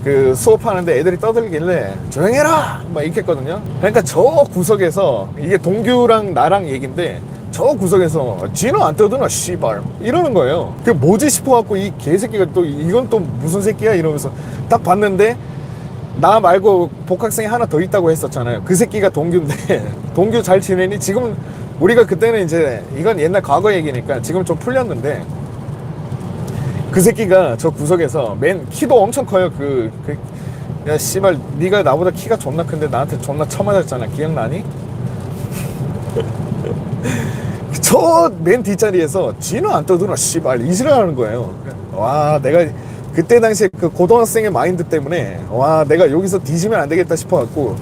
그 수업하는데 애들이 떠들길래 조용해라 막 이렇게 했거든요. 그러니까 저 구석에서, 이게 동규랑 나랑 얘긴데, 저 구석에서 지는 안 떠드나 씨발 이러는 거예요. 그게 뭐지 싶어갖고 이 개새끼가 또 이건 또 무슨 새끼야 이러면서 딱 봤는데, 나 말고 복학생이 하나 더 있다고 했었잖아요. 그 새끼가 동규인데 동규 잘 지내니? 지금 우리가 그때는 이제 이건 옛날 과거 얘기니까 지금 좀 풀렸는데, 그 새끼가 저 구석에서 맨 키도 엄청 커요. 야 씨발 네가 나보다 키가 존나 큰데 나한테 존나 쳐맞았잖아. 기억나니? 저 맨 뒷자리에서 지는 안 떠드나 씨발 이지랄하는 거예요. 와, 내가 그때 당시에 그 고등학생의 마인드 때문에 와 내가 여기서 뒤지면 안 되겠다 싶어갖고,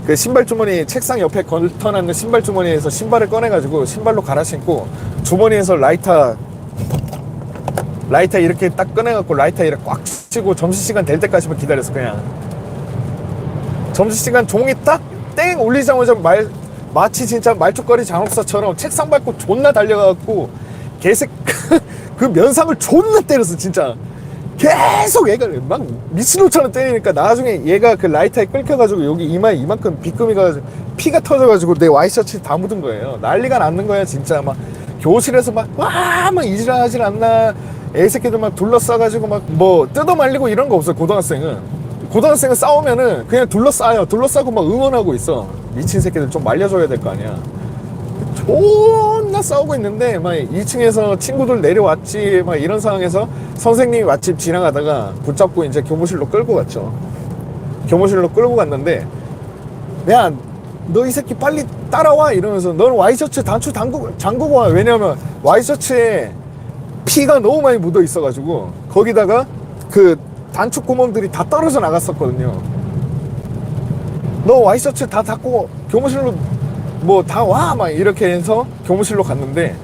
그 신발 주머니, 책상 옆에 걸터놨는 신발 주머니에서 신발을 꺼내가지고 신발로 갈아 신고, 주머니에서 라이터 이렇게 딱 꺼내갖고 라이터 이렇게 꽉 치고 점심시간 될 때까지만 기다렸어. 그냥 점심시간 종이 딱 땡 울리자마자 마치 진짜 말죽거리 장옥사처럼 책상 밟고 존나 달려가갖고 개색 그 면상을 존나 때렸어. 진짜 계속 얘가 막 미친놈처럼 때리니까 나중에 얘가 그 라이터에 끓여가지고 여기 이마에 이만큼 비금이 가지고 피가 터져가지고 내 와이셔츠에 다 묻은 거예요. 난리가 났는 거야 진짜. 막 교실에서 막 이지랄하질 않나, 애새끼들 막 둘러싸가지고 막 뭐 뜯어 말리고 이런 거 없어요. 고등학생은 싸우면은 그냥 둘러싸고 막 응원하고 있어. 미친 새끼들 좀 말려줘야 될 거 아니야. 존나 싸우고 있는데 막 2층에서 친구들 내려왔지 막 이런 상황에서 선생님이 마침 지나가다가 붙잡고 이제 교무실로 끌고 갔죠. 교무실로 끌고 갔는데, 야 너 이 새끼 빨리 따라와 이러면서, 너는 와이셔츠 단추 잠그고 와. 왜냐면 와이셔츠에 피가 너무 많이 묻어 있어가지고 거기다가 그 단추 구멍들이 다 떨어져 나갔었거든요. 너 와이셔츠 다 닫고 교무실로 뭐 다 와 막 이렇게 해서 교무실로 갔는데,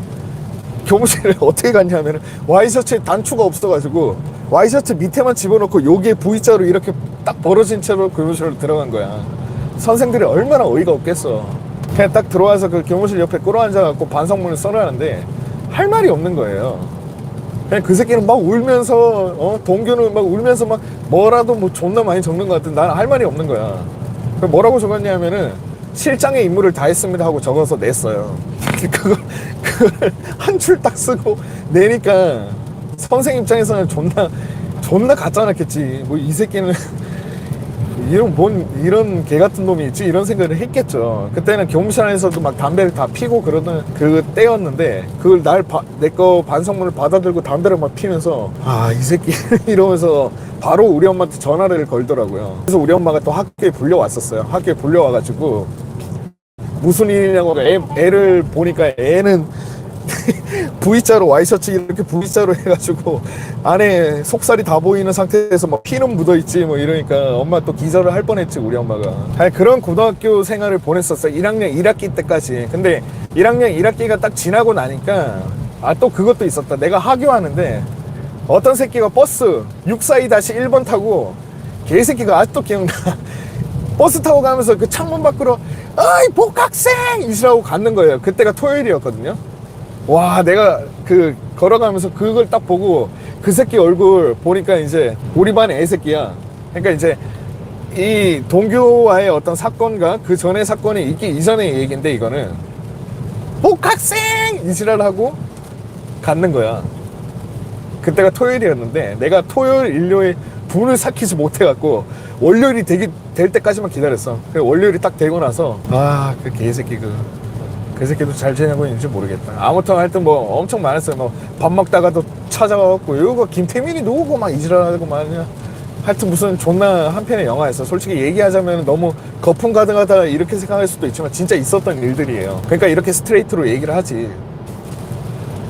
교무실에 어떻게 갔냐면은 와이셔츠에 단추가 없어가지고 와이셔츠 밑에만 집어넣고 여기에 V자로 이렇게 딱 벌어진 채로 교무실로 들어간 거야. 선생들이 얼마나 어이가 없겠어. 그냥 딱 들어와서 그 교무실 옆에 끌어앉아갖고 반성문을 써라는데 할 말이 없는 거예요. 그냥 그 새끼는 막 울면서 동규는 막 울면서 막 뭐라도 뭐 존나 많이 적는 것 같은데 나는 할 말이 없는 거야. 뭐라고 적었냐면은 실장의 임무를 다했습니다 하고 적어서 냈어요. 그걸 한 줄 딱 쓰고 내니까 선생님 입장에서는 존나 가짜놨겠지. 뭐 이 새끼는 이런 개 같은 놈이 있지 이런 생각을 했겠죠. 그때는 교무실 안에서도 막 담배를 다 피고 그러던 그 때였는데, 그걸 내 거 반성문을 받아들고 담배를 막 피면서 이 새끼 이러면서 바로 우리 엄마한테 전화를 걸더라고요. 그래서 우리 엄마가 또 학교에 불려왔었어요. 학교에 불려와가지고 무슨 일이냐고 애를 보니까 애는 V자로 와이셔츠 이렇게 V자로 해가지고 안에 속살이 다 보이는 상태에서 막 피는 묻어있지 뭐 이러니까 엄마 또 기절을 할 뻔했지 우리 엄마가. 아니, 그런 고등학교 생활을 보냈었어요. 1학년 1학기 때까지. 근데 1학년 1학기가 딱 지나고 나니까 또 그것도 있었다. 내가 하교하는데 어떤 새끼가 버스 642-1번 타고, 개새끼가 아직도 기억나. 버스 타고 가면서 그 창문 밖으로 어이 복학생 이시라고 갔는 거예요. 그때가 토요일이었거든요. 와, 내가 그 걸어가면서 그걸 딱 보고 그 새끼 얼굴 보니까 이제 우리 반 애새끼야. 그러니까 이제 이 동규와의 어떤 사건과 그 전에 사건이 있기 이전의 얘기인데, 이거는 복학생 이지랄하고 갔는 거야. 그때가 토요일이었는데 내가 토요일 일요일 분을 삭히지 못해갖고 월요일이 될 때까지만 기다렸어. 월요일이 딱 되고 나서 그 개새끼 그 새끼도 잘 지내고 있는지 모르겠다. 아무튼 하여튼 뭐 엄청 많았어요. 뭐 밥 먹다가도 찾아가갖고 이거 김태민이 누구고 막 이지랄하고 막 하여튼 무슨 존나 한편의 영화였어. 솔직히 얘기하자면 너무 거품 가득하다 이렇게 생각할 수도 있지만 진짜 있었던 일들이에요. 그러니까 이렇게 스트레이트로 얘기를 하지.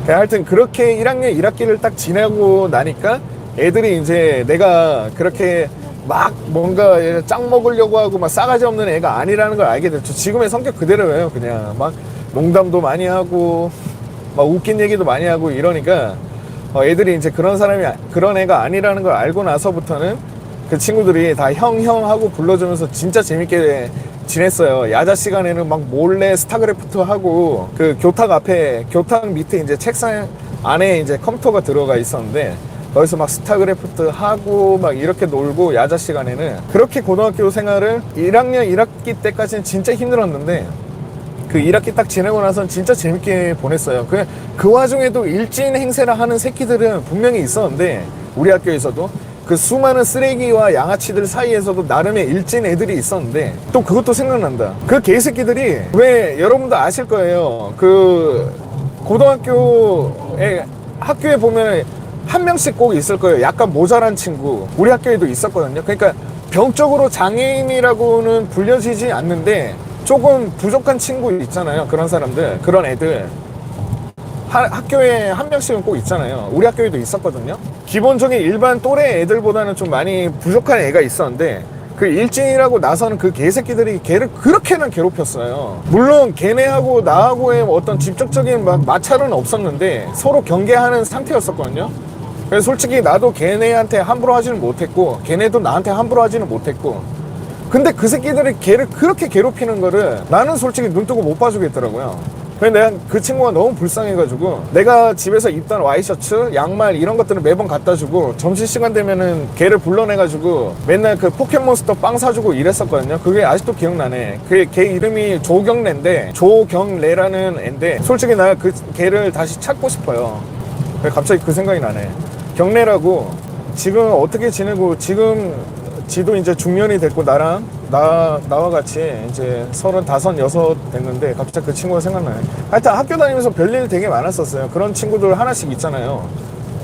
하여튼 그렇게 1학년 1학기를 딱 지내고 나니까 애들이 이제 내가 그렇게 막 뭔가 짱 먹으려고 하고 막 싸가지 없는 애가 아니라는 걸 알게 됐죠. 지금의 성격 그대로예요. 그냥 막 농담도 많이 하고 막 웃긴 얘기도 많이 하고 이러니까 애들이 이제 그런 애가 아니라는 걸 알고 나서부터는 그 친구들이 다 형 하고 불러주면서 진짜 재밌게 지냈어요. 야자 시간에는 막 몰래 스타크래프트 하고 그 교탁 밑에 이제 책상 안에 이제 컴퓨터가 들어가 있었는데 거기서 막 스타크래프트 하고 막 이렇게 놀고 야자 시간에는 그렇게 고등학교 생활을 1학년 1학기 때까지는 진짜 힘들었는데 그 1학기 딱 지내고 나서는 진짜 재밌게 보냈어요. 그 와중에도 일진 행세를 하는 새끼들은 분명히 있었는데 우리 학교에서도 그 수많은 쓰레기와 양아치들 사이에서도 나름의 일진 애들이 있었는데 또 그것도 생각난다. 그 개새끼들이 왜 여러분도 아실 거예요. 그 고등학교에 학교에 보면 한 명씩 꼭 있을 거예요. 약간 모자란 친구. 우리 학교에도 있었거든요. 그러니까 병적으로 장애인이라고는 불려지지 않는데 조금 부족한 친구 있잖아요. 그런 사람들, 그런 애들 학교에 한 명씩은 꼭 있잖아요. 우리 학교에도 있었거든요. 기본적인 일반 또래 애들보다는 좀 많이 부족한 애가 있었는데 그 일진이라고 나서는 그 개새끼들이 걔를 그렇게는 괴롭혔어요. 물론 걔네하고 나하고의 어떤 직접적인 막 마찰은 없었는데 서로 경계하는 상태였었거든요. 그래서 솔직히 나도 걔네한테 함부로 하지는 못했고 걔네도 나한테 함부로 하지는 못했고 근데 그 새끼들이 걔를 그렇게 괴롭히는 거를 나는 솔직히 눈 뜨고 못 봐주겠더라고요. 근데 내가 그 친구가 너무 불쌍해가지고 내가 집에서 입던 와이셔츠, 양말 이런 것들을 매번 갖다 주고 점심시간 되면은 걔를 불러내가지고 맨날 그 포켓몬스터 빵 사주고 이랬었거든요. 그게 아직도 기억나네. 걔 이름이 조경래라는 애인데 솔직히 나 그 걔를 다시 찾고 싶어요. 갑자기 그 생각이 나네. 경래라고 지금 어떻게 지내고 지금 지도 이제 중년이 됐고 나와 같이 이제 35, 6 됐는데 갑자기 그 친구가 생각나네. 하여튼 학교 다니면서 별일 되게 많았었어요. 그런 친구들 하나씩 있잖아요.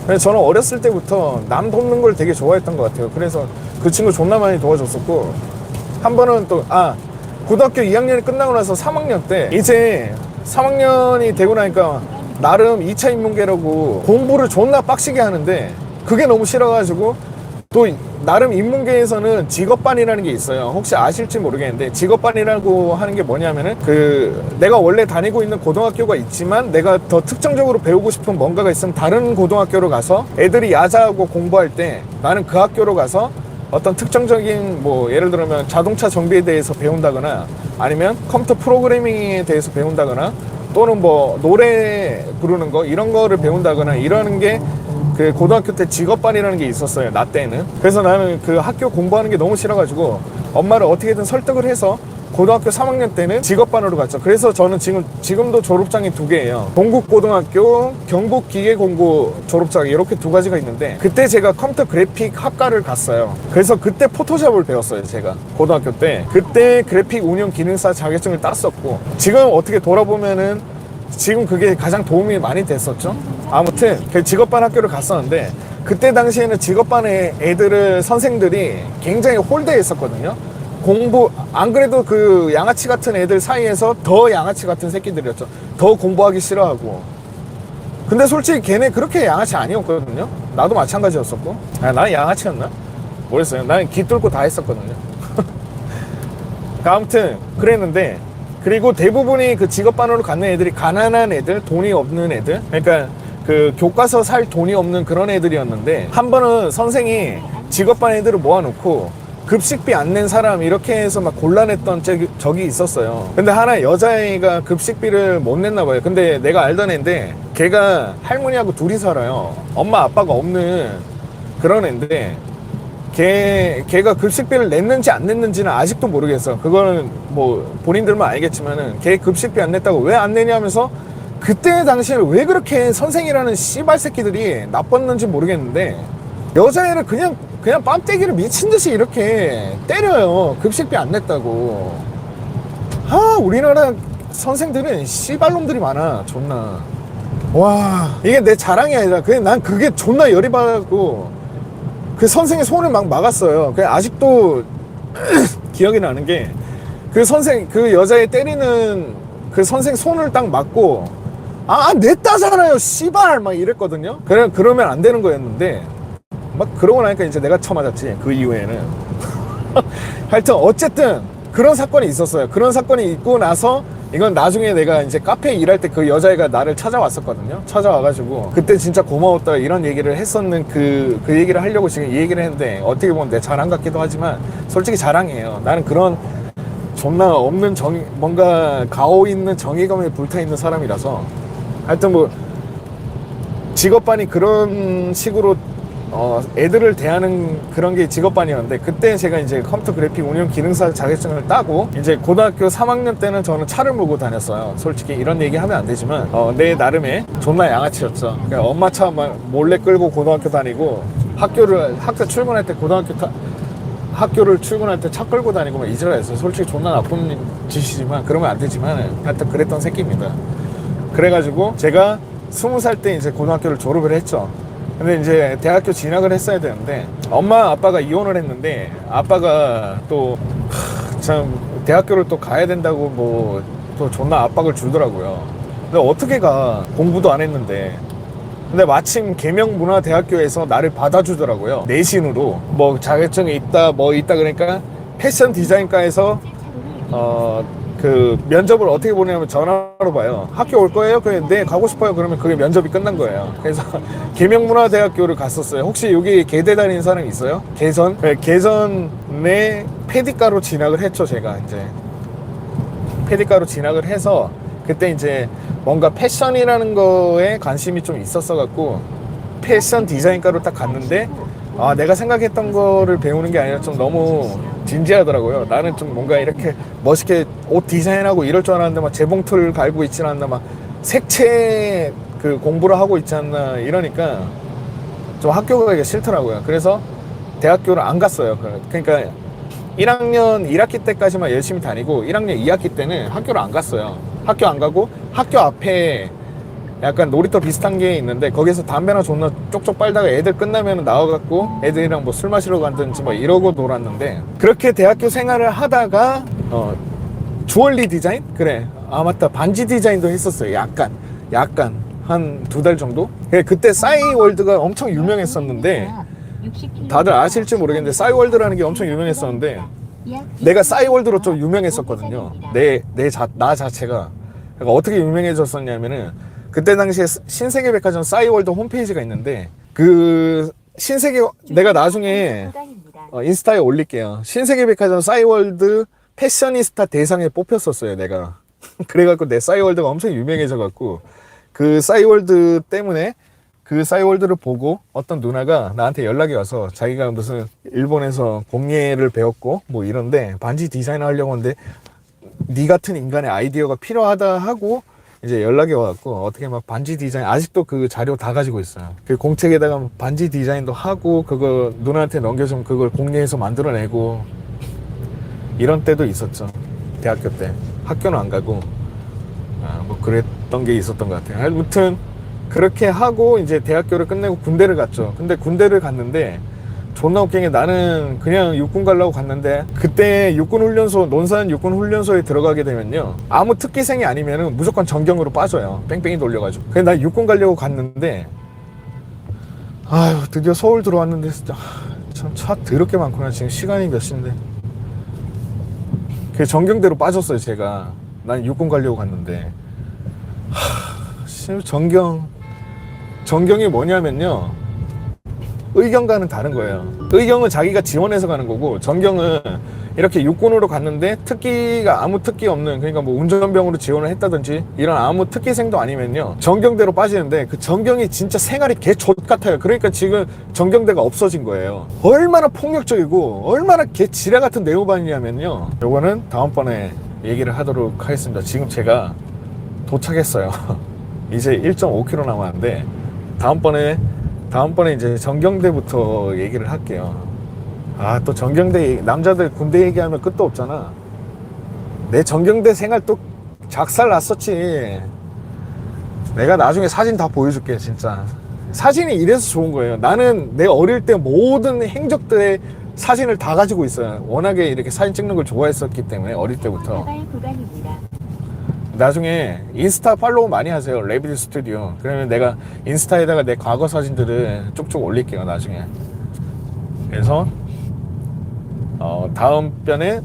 그래서 저는 어렸을 때부터 남 돕는 걸 되게 좋아했던 것 같아요. 그래서 그 친구 존나 많이 도와줬었고 한 번은 또 고등학교 2학년이 끝나고 나서 3학년 때 이제 3학년이 되고 나니까 나름 2차 인문계라고 공부를 존나 빡시게 하는데 그게 너무 싫어가지고 또 나름 인문계에서는 직업반이라는 게 있어요. 혹시 아실지 모르겠는데 직업반이라고 하는 게 뭐냐면은 내가 원래 다니고 있는 고등학교가 있지만 내가 더 특정적으로 배우고 싶은 뭔가가 있으면 다른 고등학교로 가서 애들이 야자하고 공부할 때 나는 그 학교로 가서 어떤 특정적인 뭐 예를 들면 자동차 정비에 대해서 배운다거나 아니면 컴퓨터 프로그래밍에 대해서 배운다거나 또는 뭐 노래 부르는 거 이런 거를 배운다거나 이러는 게 그 고등학교 때 직업반이라는 게 있었어요. 나 때는. 그래서 나는 그 학교 공부하는 게 너무 싫어가지고 엄마를 어떻게든 설득을 해서 고등학교 3학년 때는 직업반으로 갔죠. 그래서 저는 지금도 졸업장이 2개예요. 동국고등학교, 경북기계공고 졸업장 이렇게 2가지가 있는데 그때 제가 컴퓨터 그래픽 학과를 갔어요. 그래서 그때 포토샵을 배웠어요. 제가 고등학교 때. 그때 그래픽 운영 기능사 자격증을 땄었고 지금 어떻게 돌아보면은 지금 그게 가장 도움이 많이 됐었죠. 아무튼 그 직업반 학교를 갔었는데 그때 당시에는 직업반의 선생들이 굉장히 홀대했었거든요. 안 그래도 그 양아치 같은 애들 사이에서 더 양아치 같은 새끼들이었죠. 더 공부하기 싫어하고. 근데 솔직히 걔네 그렇게 양아치 아니었거든요. 나도 마찬가지였었고. 나는 양아치였나? 모르겠어요. 나는 기 뚫고 다 했었거든요. 아무튼 그랬는데 그리고 대부분이 그 직업반으로 가는 애들이 가난한 애들, 돈이 없는 애들. 그러니까 그 교과서 살 돈이 없는 그런 애들이었는데 한 번은 선생이 직업반 애들을 모아놓고 급식비 안 낸 사람 이렇게 해서 막 곤란했던 적이 있었어요. 근데 하나 여자애가 급식비를 못 냈나 봐요. 근데 내가 알던 애인데 걔가 할머니하고 둘이 살아요. 엄마 아빠가 없는 그런 애인데 걔가 급식비를 냈는지 안 냈는지는 아직도 모르겠어. 그거는 뭐 본인들만 알겠지만은 걔 급식비 안 냈다고 왜 안 내냐 하면서 그때 당시에 왜 그렇게 선생이라는 씨발 새끼들이 나빴는지 모르겠는데 여자애를 그냥 뺨때기를 미친 듯이 이렇게 때려요. 급식비 안 냈다고. 우리나라 선생들은 씨발놈들이 많아. 존나. 와, 이게 내 자랑이 아니라 그냥 난 그게 존나 열이 받고 그 선생의 손을 막 막았어요. 그냥 아직도 기억이 나는 게 그 선생, 그 여자애 때리는 그 선생 손을 딱 막고 내 따잖아요 씨발 막 이랬거든요. 그러면 안 되는 거였는데 막 그러고 나니까 이제 내가 쳐맞았지. 그 이후에는 하여튼 어쨌든 그런 사건이 있었어요. 그런 사건이 있고 나서 이건 나중에 내가 이제 카페에 일할 때 그 여자애가 나를 찾아왔었거든요. 찾아와가지고 그때 진짜 고마웠다 이런 얘기를 했었는 그 얘기를 하려고 지금 이 얘기를 했는데 어떻게 보면 내 자랑 같기도 하지만 솔직히 자랑이에요. 나는 그런 존나 없는 뭔가 가오 있는 정의감에 불타있는 사람이라서 하여튼 뭐 직업반이 그런 식으로 애들을 대하는 그런 게 직업반이었는데 그때 제가 이제 컴퓨터 그래픽 운영 기능사 자격증을 따고 이제 고등학교 3학년 때는 저는 차를 몰고 다녔어요. 솔직히 이런 얘기 하면 안 되지만 내 나름의 존나 양아치였죠. 그러니까 엄마 차 몰래 끌고 고등학교 다니고 학교 출근할 때 학교를 출근할 때 차 끌고 다니고 막 이지랄했어요. 솔직히 존나 나쁜 짓이지만 그러면 안 되지만 하여튼 그랬던 새끼입니다. 그래가지고 제가 20살 때 이제 고등학교를 졸업을 했죠. 근데 이제 대학교 진학을 했어야 되는데 엄마 아빠가 이혼을 했는데 아빠가 또 참 대학교를 또 가야 된다고 뭐 또 존나 압박을 주더라고요. 근데 어떻게 가, 공부도 안 했는데. 근데 마침 계명문화대학교에서 나를 받아주더라고요. 내신으로 뭐 자격증이 있다 뭐 있다. 그러니까 패션 디자인과에서 그 면접을 어떻게 보냐면 전화로 봐요. 학교 올 거예요? 그냥 네 가고 싶어요. 그러면 그게 면접이 끝난 거예요. 그래서 계명문화대학교를 갔었어요. 혹시 여기 계대 다니는 사람 있어요? 개선? 네, 개선에 패디과로 진학을 했죠. 제가 이제 패디과로 진학을 해서 그때 이제 뭔가 패션이라는 거에 관심이 좀 있었어 갖고 패션 디자인과로 딱 갔는데 내가 생각했던 거를 배우는 게 아니라 좀 너무 진지하더라고요. 나는 좀 뭔가 이렇게 멋있게 옷 디자인하고 이럴 줄 알았는데 막 재봉틀 갈고 있지 않나, 막 색채 그 공부를 하고 있지 않나 이러니까 좀 학교 가기가 싫더라고요. 그래서 대학교를 안 갔어요. 그러니까 1학년 1학기 때까지만 열심히 다니고 1학년 2학기 때는 학교를 안 갔어요. 학교 안 가고 학교 앞에 약간 놀이터 비슷한 게 있는데 거기서 담배나 존나 쪽쪽 빨다가 애들 끝나면 나와갖고 애들이랑 뭐 술 마시러 간든지 뭐 이러고 놀았는데, 그렇게 대학교 생활을 하다가 주얼리 디자인? 그래, 맞다, 반지 디자인도 했었어요. 약간 한 2달 정도? 그때 싸이월드가 엄청 유명했었는데 다들 아실지 모르겠는데 싸이월드라는 게 엄청 유명했었는데 내가 싸이월드로 좀 유명했었거든요. 나 자체가. 그러니까 어떻게 유명해졌었냐면은 그때 당시에 신세계백화점 싸이월드 홈페이지가 있는데 그 내가 나중에 인스타에 올릴게요. 신세계백화점 싸이월드 패셔니스타 대상에 뽑혔었어요, 내가. 그래갖고 내 싸이월드가 엄청 유명해져갖고 그 싸이월드 때문에 그 싸이월드를 보고 어떤 누나가 나한테 연락이 와서 자기가 무슨 일본에서 공예를 배웠고 뭐 이런데 반지 디자인 하려고 하는데 니 같은 인간의 아이디어가 필요하다 하고 이제 연락이 와갖고 어떻게 막 반지 디자인, 아직도 그 자료 다 가지고 있어요. 그 공책에다가 반지 디자인도 하고 그거 누나한테 넘겨주면 그걸 공예해서 만들어내고 이런 때도 있었죠. 대학교 때 학교는 안 가고 뭐 그랬던 게 있었던 것 같아요. 아무튼 그렇게 하고 이제 대학교를 끝내고 군대를 갔죠. 근데 군대를 갔는데 존나 웃긴 게 나는 그냥 육군 가려고 갔는데 그때 육군훈련소, 논산 육군훈련소에 들어가게 되면요 아무 특기생이 아니면은 무조건 전경으로 빠져요. 뺑뺑이 돌려가지고. 그래서 나 육군 가려고 갔는데 아유 드디어 서울 들어왔는데 진짜 참 차 더럽게 많구나. 지금 시간이 몇 시인데 그 전경대로 빠졌어요. 제가 난 육군 가려고 갔는데 전경이 뭐냐면요 의경과는 다른 거예요. 의경은 자기가 지원해서 가는 거고 전경은 이렇게 육군으로 갔는데 특기가 아무 특기 없는, 그러니까 뭐 운전병으로 지원을 했다든지 이런 아무 특기생도 아니면요 전경대로 빠지는데 그 전경이 진짜 생활이 개족 같아요. 그러니까 지금 전경대가 없어진 거예요. 얼마나 폭력적이고 얼마나 개 지뢰 같은 네오반이냐면요, 요거는 다음번에 얘기를 하도록 하겠습니다. 지금 제가 도착했어요. 이제 1.5km 남았는데 다음번에 이제 전경대부터 얘기를 할게요. 또 전경대 남자들 군대 얘기하면 끝도 없잖아. 내 전경대 생활 또 작살 났었지. 내가 나중에 사진 다 보여줄게 진짜. 사진이 이래서 좋은 거예요. 나는 내 어릴 때 모든 행적들의 사진을 다 가지고 있어요. 워낙에 이렇게 사진 찍는 걸 좋아했었기 때문에 어릴 때부터. 나갈 구간입니다. 나중에 인스타 팔로우 많이 하세요. 레비드 스튜디오. 그러면 내가 인스타에다가 내 과거 사진들을 쭉쭉 올릴게요 나중에. 그래서 다음번에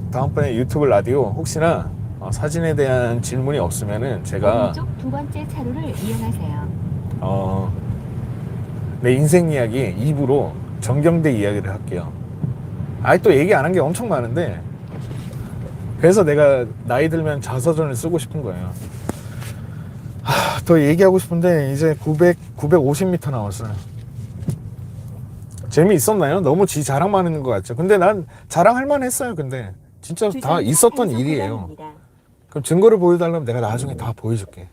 유튜브 라디오 혹시나 사진에 대한 질문이 없으면은 제가 오른쪽 두 번째 차로를 이용하세요. 내 인생 이야기 2부로 정경대 이야기를 할게요. 또 얘기 안 한 게 엄청 많은데, 그래서 내가 나이 들면 자서전을 쓰고 싶은 거예요. 더 얘기하고 싶은데 이제 950m 남았어요. 재미있었나요? 너무 지 자랑만 하는 것 같죠. 근데 난 자랑할 만 했어요. 근데 진짜 다 있었던 단속 일이에요. 구간입니다. 그럼 증거를 보여달라면 내가 나중에 다 보여줄게.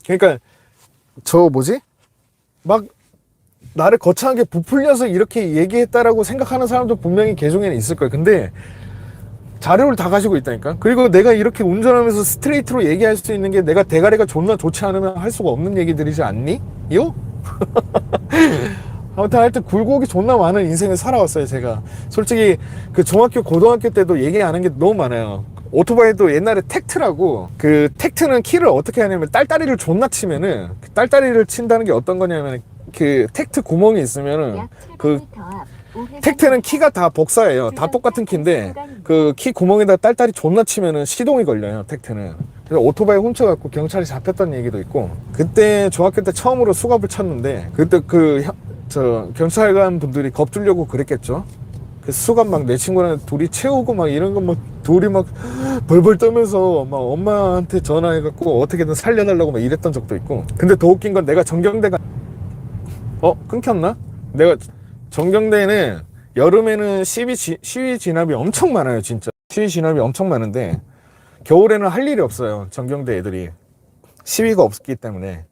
그러니까 저 뭐지? 막 나를 거창하게 부풀려서 이렇게 얘기했다라고 생각하는 사람도 분명히 개중에는 있을 거예요. 근데 자료를 다 가지고 있다니까. 그리고 내가 이렇게 운전하면서 스트레이트로 얘기할 수 있는 게 내가 대가리가 존나 좋지 않으면 할 수가 없는 얘기들이지 않니? 요? 하여튼 굴곡이 존나 많은 인생을 살아왔어요. 제가 솔직히 그 중학교 고등학교 때도 얘기 안 한 게 너무 많아요. 오토바이도 옛날에 텍트라고, 그 텍트는 키를 어떻게 하냐면 딸다리를 존나 치면은, 그 딸다리를 친다는 게 어떤 거냐면 그 텍트 구멍이 있으면은 약 그 700m 앞 우회전 텍트는 키가 다 복사예요. 다 똑같은 키인데 그 키 구멍에다 딸딸이 존나 치면은 시동이 걸려요. 텍트는. 그래서 오토바이 훔쳐갖고 경찰이 잡혔던 얘기도 있고. 그때 중학교 때 처음으로 수갑을 찼는데 그때 경찰관 분들이 겁주려고 그랬겠죠. 그 수갑 막 내 친구랑 둘이 채우고 막 이런 거 막 둘이 막 벌벌 떠면서 막 엄마한테 전화해갖고 어떻게든 살려달라고 막 이랬던 적도 있고. 근데 더 웃긴 건 내가 정경대가 끊겼나? 내가 정경대에는 여름에는 시위 진압이 엄청 많아요. 진짜 시위 진압이 엄청 많은데 겨울에는 할 일이 없어요. 정경대 애들이 시위가 없기 때문에.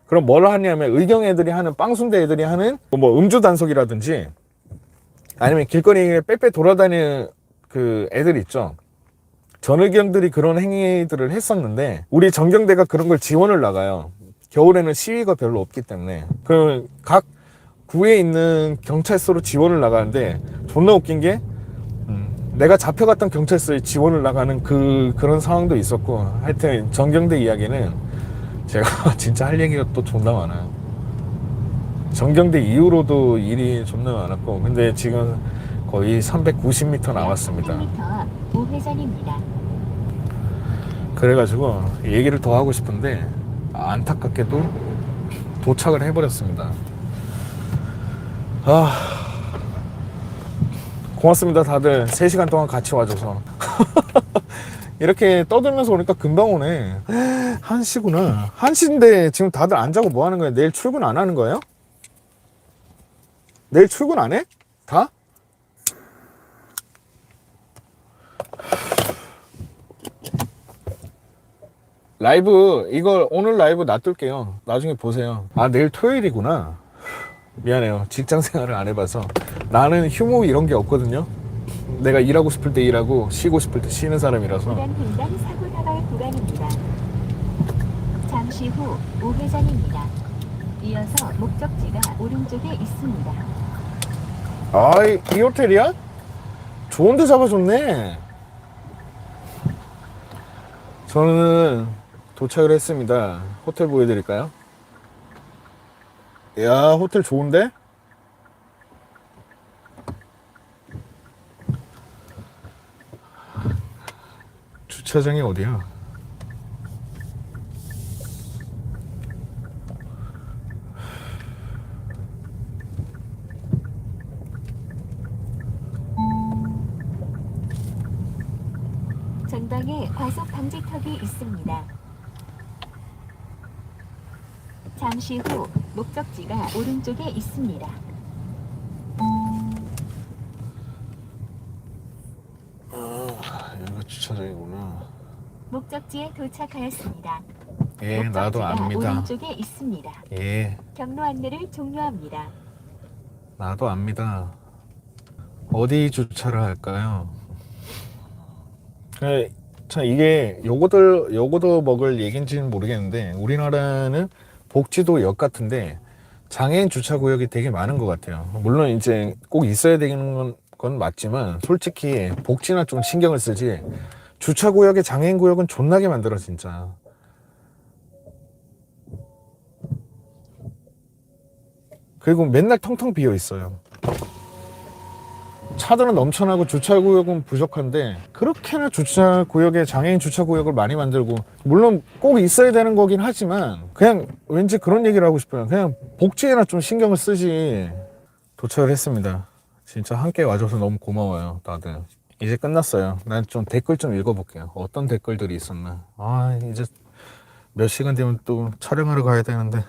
그럼 뭘 하냐면 의경 애들이 하는, 빵순대 애들이 하는 뭐 음주 단속이라든지 아니면 길거리에 빼빼 돌아다니는 그 애들 있죠. 전의경들이 그런 행위들을 했었는데 우리 정경대가 그런 걸 지원을 나가요. 겨울에는 시위가 별로 없기 때문에. 그 각 구에 있는 경찰서로 지원을 나가는데 존나 웃긴 게 내가 잡혀갔던 경찰서에 지원을 나가는 그런 상황도 있었고. 하여튼 정경대 이야기는 제가 진짜 할 얘기가 또 존나 많아요. 정경대 이후로도 일이 존나 많았고. 근데 지금 거의 390m 남았습니다. 300m 앞 우회전입니다. 그래가지고 얘기를 더 하고 싶은데 안타깝게도 도착을 해버렸습니다. 고맙습니다. 다들 3시간 동안 같이 와줘서. 이렇게 떠들면서 오니까 금방 오네. 1시구나. 1시인데 지금 다들 안 자고 뭐 하는 거예요? 내일 출근 안 하는 거예요? 내일 출근 안 해? 다? 라이브 이걸 오늘 라이브 놔둘게요. 나중에 보세요. 내일 토요일이구나. 미안해요. 직장 생활을 안 해봐서. 나는 휴무 이런 게 없거든요. 내가 일하고 싶을 때 일하고 쉬고 싶을 때 쉬는 사람이라서. 구간 횡단 사고 나갈 구간입니다. 잠시 후 우회전입니다. 이어서 목적지가 오른쪽에 있습니다. 이 호텔이야? 좋은 데 잡아줬네. 저는 도착을 했습니다. 호텔 보여드릴까요? 야, 호텔 좋은데? 주차장이 어디야? 전방에 과속 방지턱이 있습니다. 잠시 후 목적지가 오른쪽에 있습니다. 여기가 주차장이구나. 목적지에 도착하였습니다. 예, 나도 목적지가 압니다. 오른쪽에 있습니다. 예, 경로 안내를 종료합니다. 나도 압니다. 어디 주차를 할까요? 참 이게 요거도 먹을 얘기인지는 모르겠는데 우리나라는 복지도 역 같은데 장애인 주차구역이 되게 많은 것 같아요. 물론 이제 꼭 있어야 되는 건 맞지만 솔직히 복지나 좀 신경을 쓰지 주차구역에 장애인 구역은 존나게 만들어 진짜. 그리고 맨날 텅텅 비어 있어요. 차들은 넘쳐나고 주차구역은 부족한데 그렇게나 주차구역에 장애인 주차구역을 많이 만들고 물론 꼭 있어야 되는 거긴 하지만 그냥 왠지 그런 얘기를 하고 싶어요. 그냥 복지에나 좀 신경을 쓰지. 도착을 했습니다. 진짜 함께 와줘서 너무 고마워요 다들. 이제 끝났어요. 난 좀 댓글 좀 읽어볼게요. 어떤 댓글들이 있었나. 아 이제 몇 시간 뒤면 또 촬영하러 가야 되는데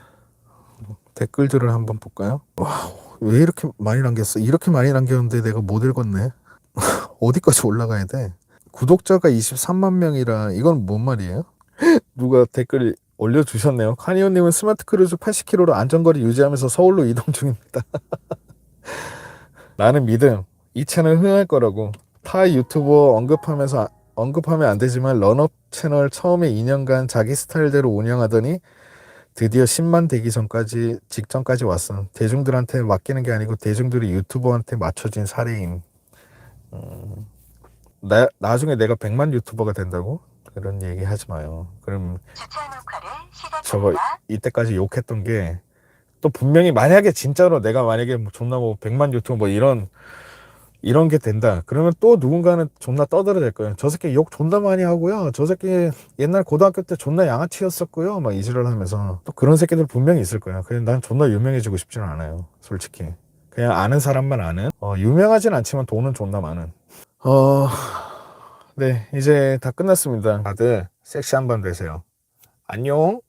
댓글들을 한번 볼까요? 와, 왜 이렇게 많이 남겼어? 이렇게 많이 남겼는데 내가 못 읽었네. 어디까지 올라가야 돼? 구독자가 23만 명이라 이건 뭔 말이에요? 누가 댓글 올려주셨네요. 카니오님은 스마트 크루즈 80km로 안전거리 유지하면서 서울로 이동 중입니다. 나는 믿음. 이 채널 흥할 거라고. 타 유튜버 언급하면 안 되지만 런업 채널 처음에 2년간 자기 스타일대로 운영하더니 드디어 10만 되기 직전까지 왔어. 대중들한테 맡기는 게 아니고 대중들이 유튜버한테 맞춰진 사례임. 나중에 내가 100만 유튜버가 된다고? 그런 얘기 하지 마요. 그럼 저거 이때까지 욕했던 게 또 분명히 만약에 진짜로 내가 만약에 뭐 존나 뭐 100만 유튜버 뭐 이런 게 된다. 그러면 또 누군가는 존나 떠들어댈 거예요. 저 새끼 욕 존나 많이 하고요. 저 새끼 옛날 고등학교 때 존나 양아치였었고요. 막 이지랄 하면서 또 그런 새끼들 분명히 있을 거예요. 그냥 난 존나 유명해지고 싶지는 않아요. 솔직히. 그냥 아는 사람만 아는. 유명하진 않지만 돈은 존나 많은. 네, 이제 다 끝났습니다. 다들 섹시한 밤 되세요. 안녕.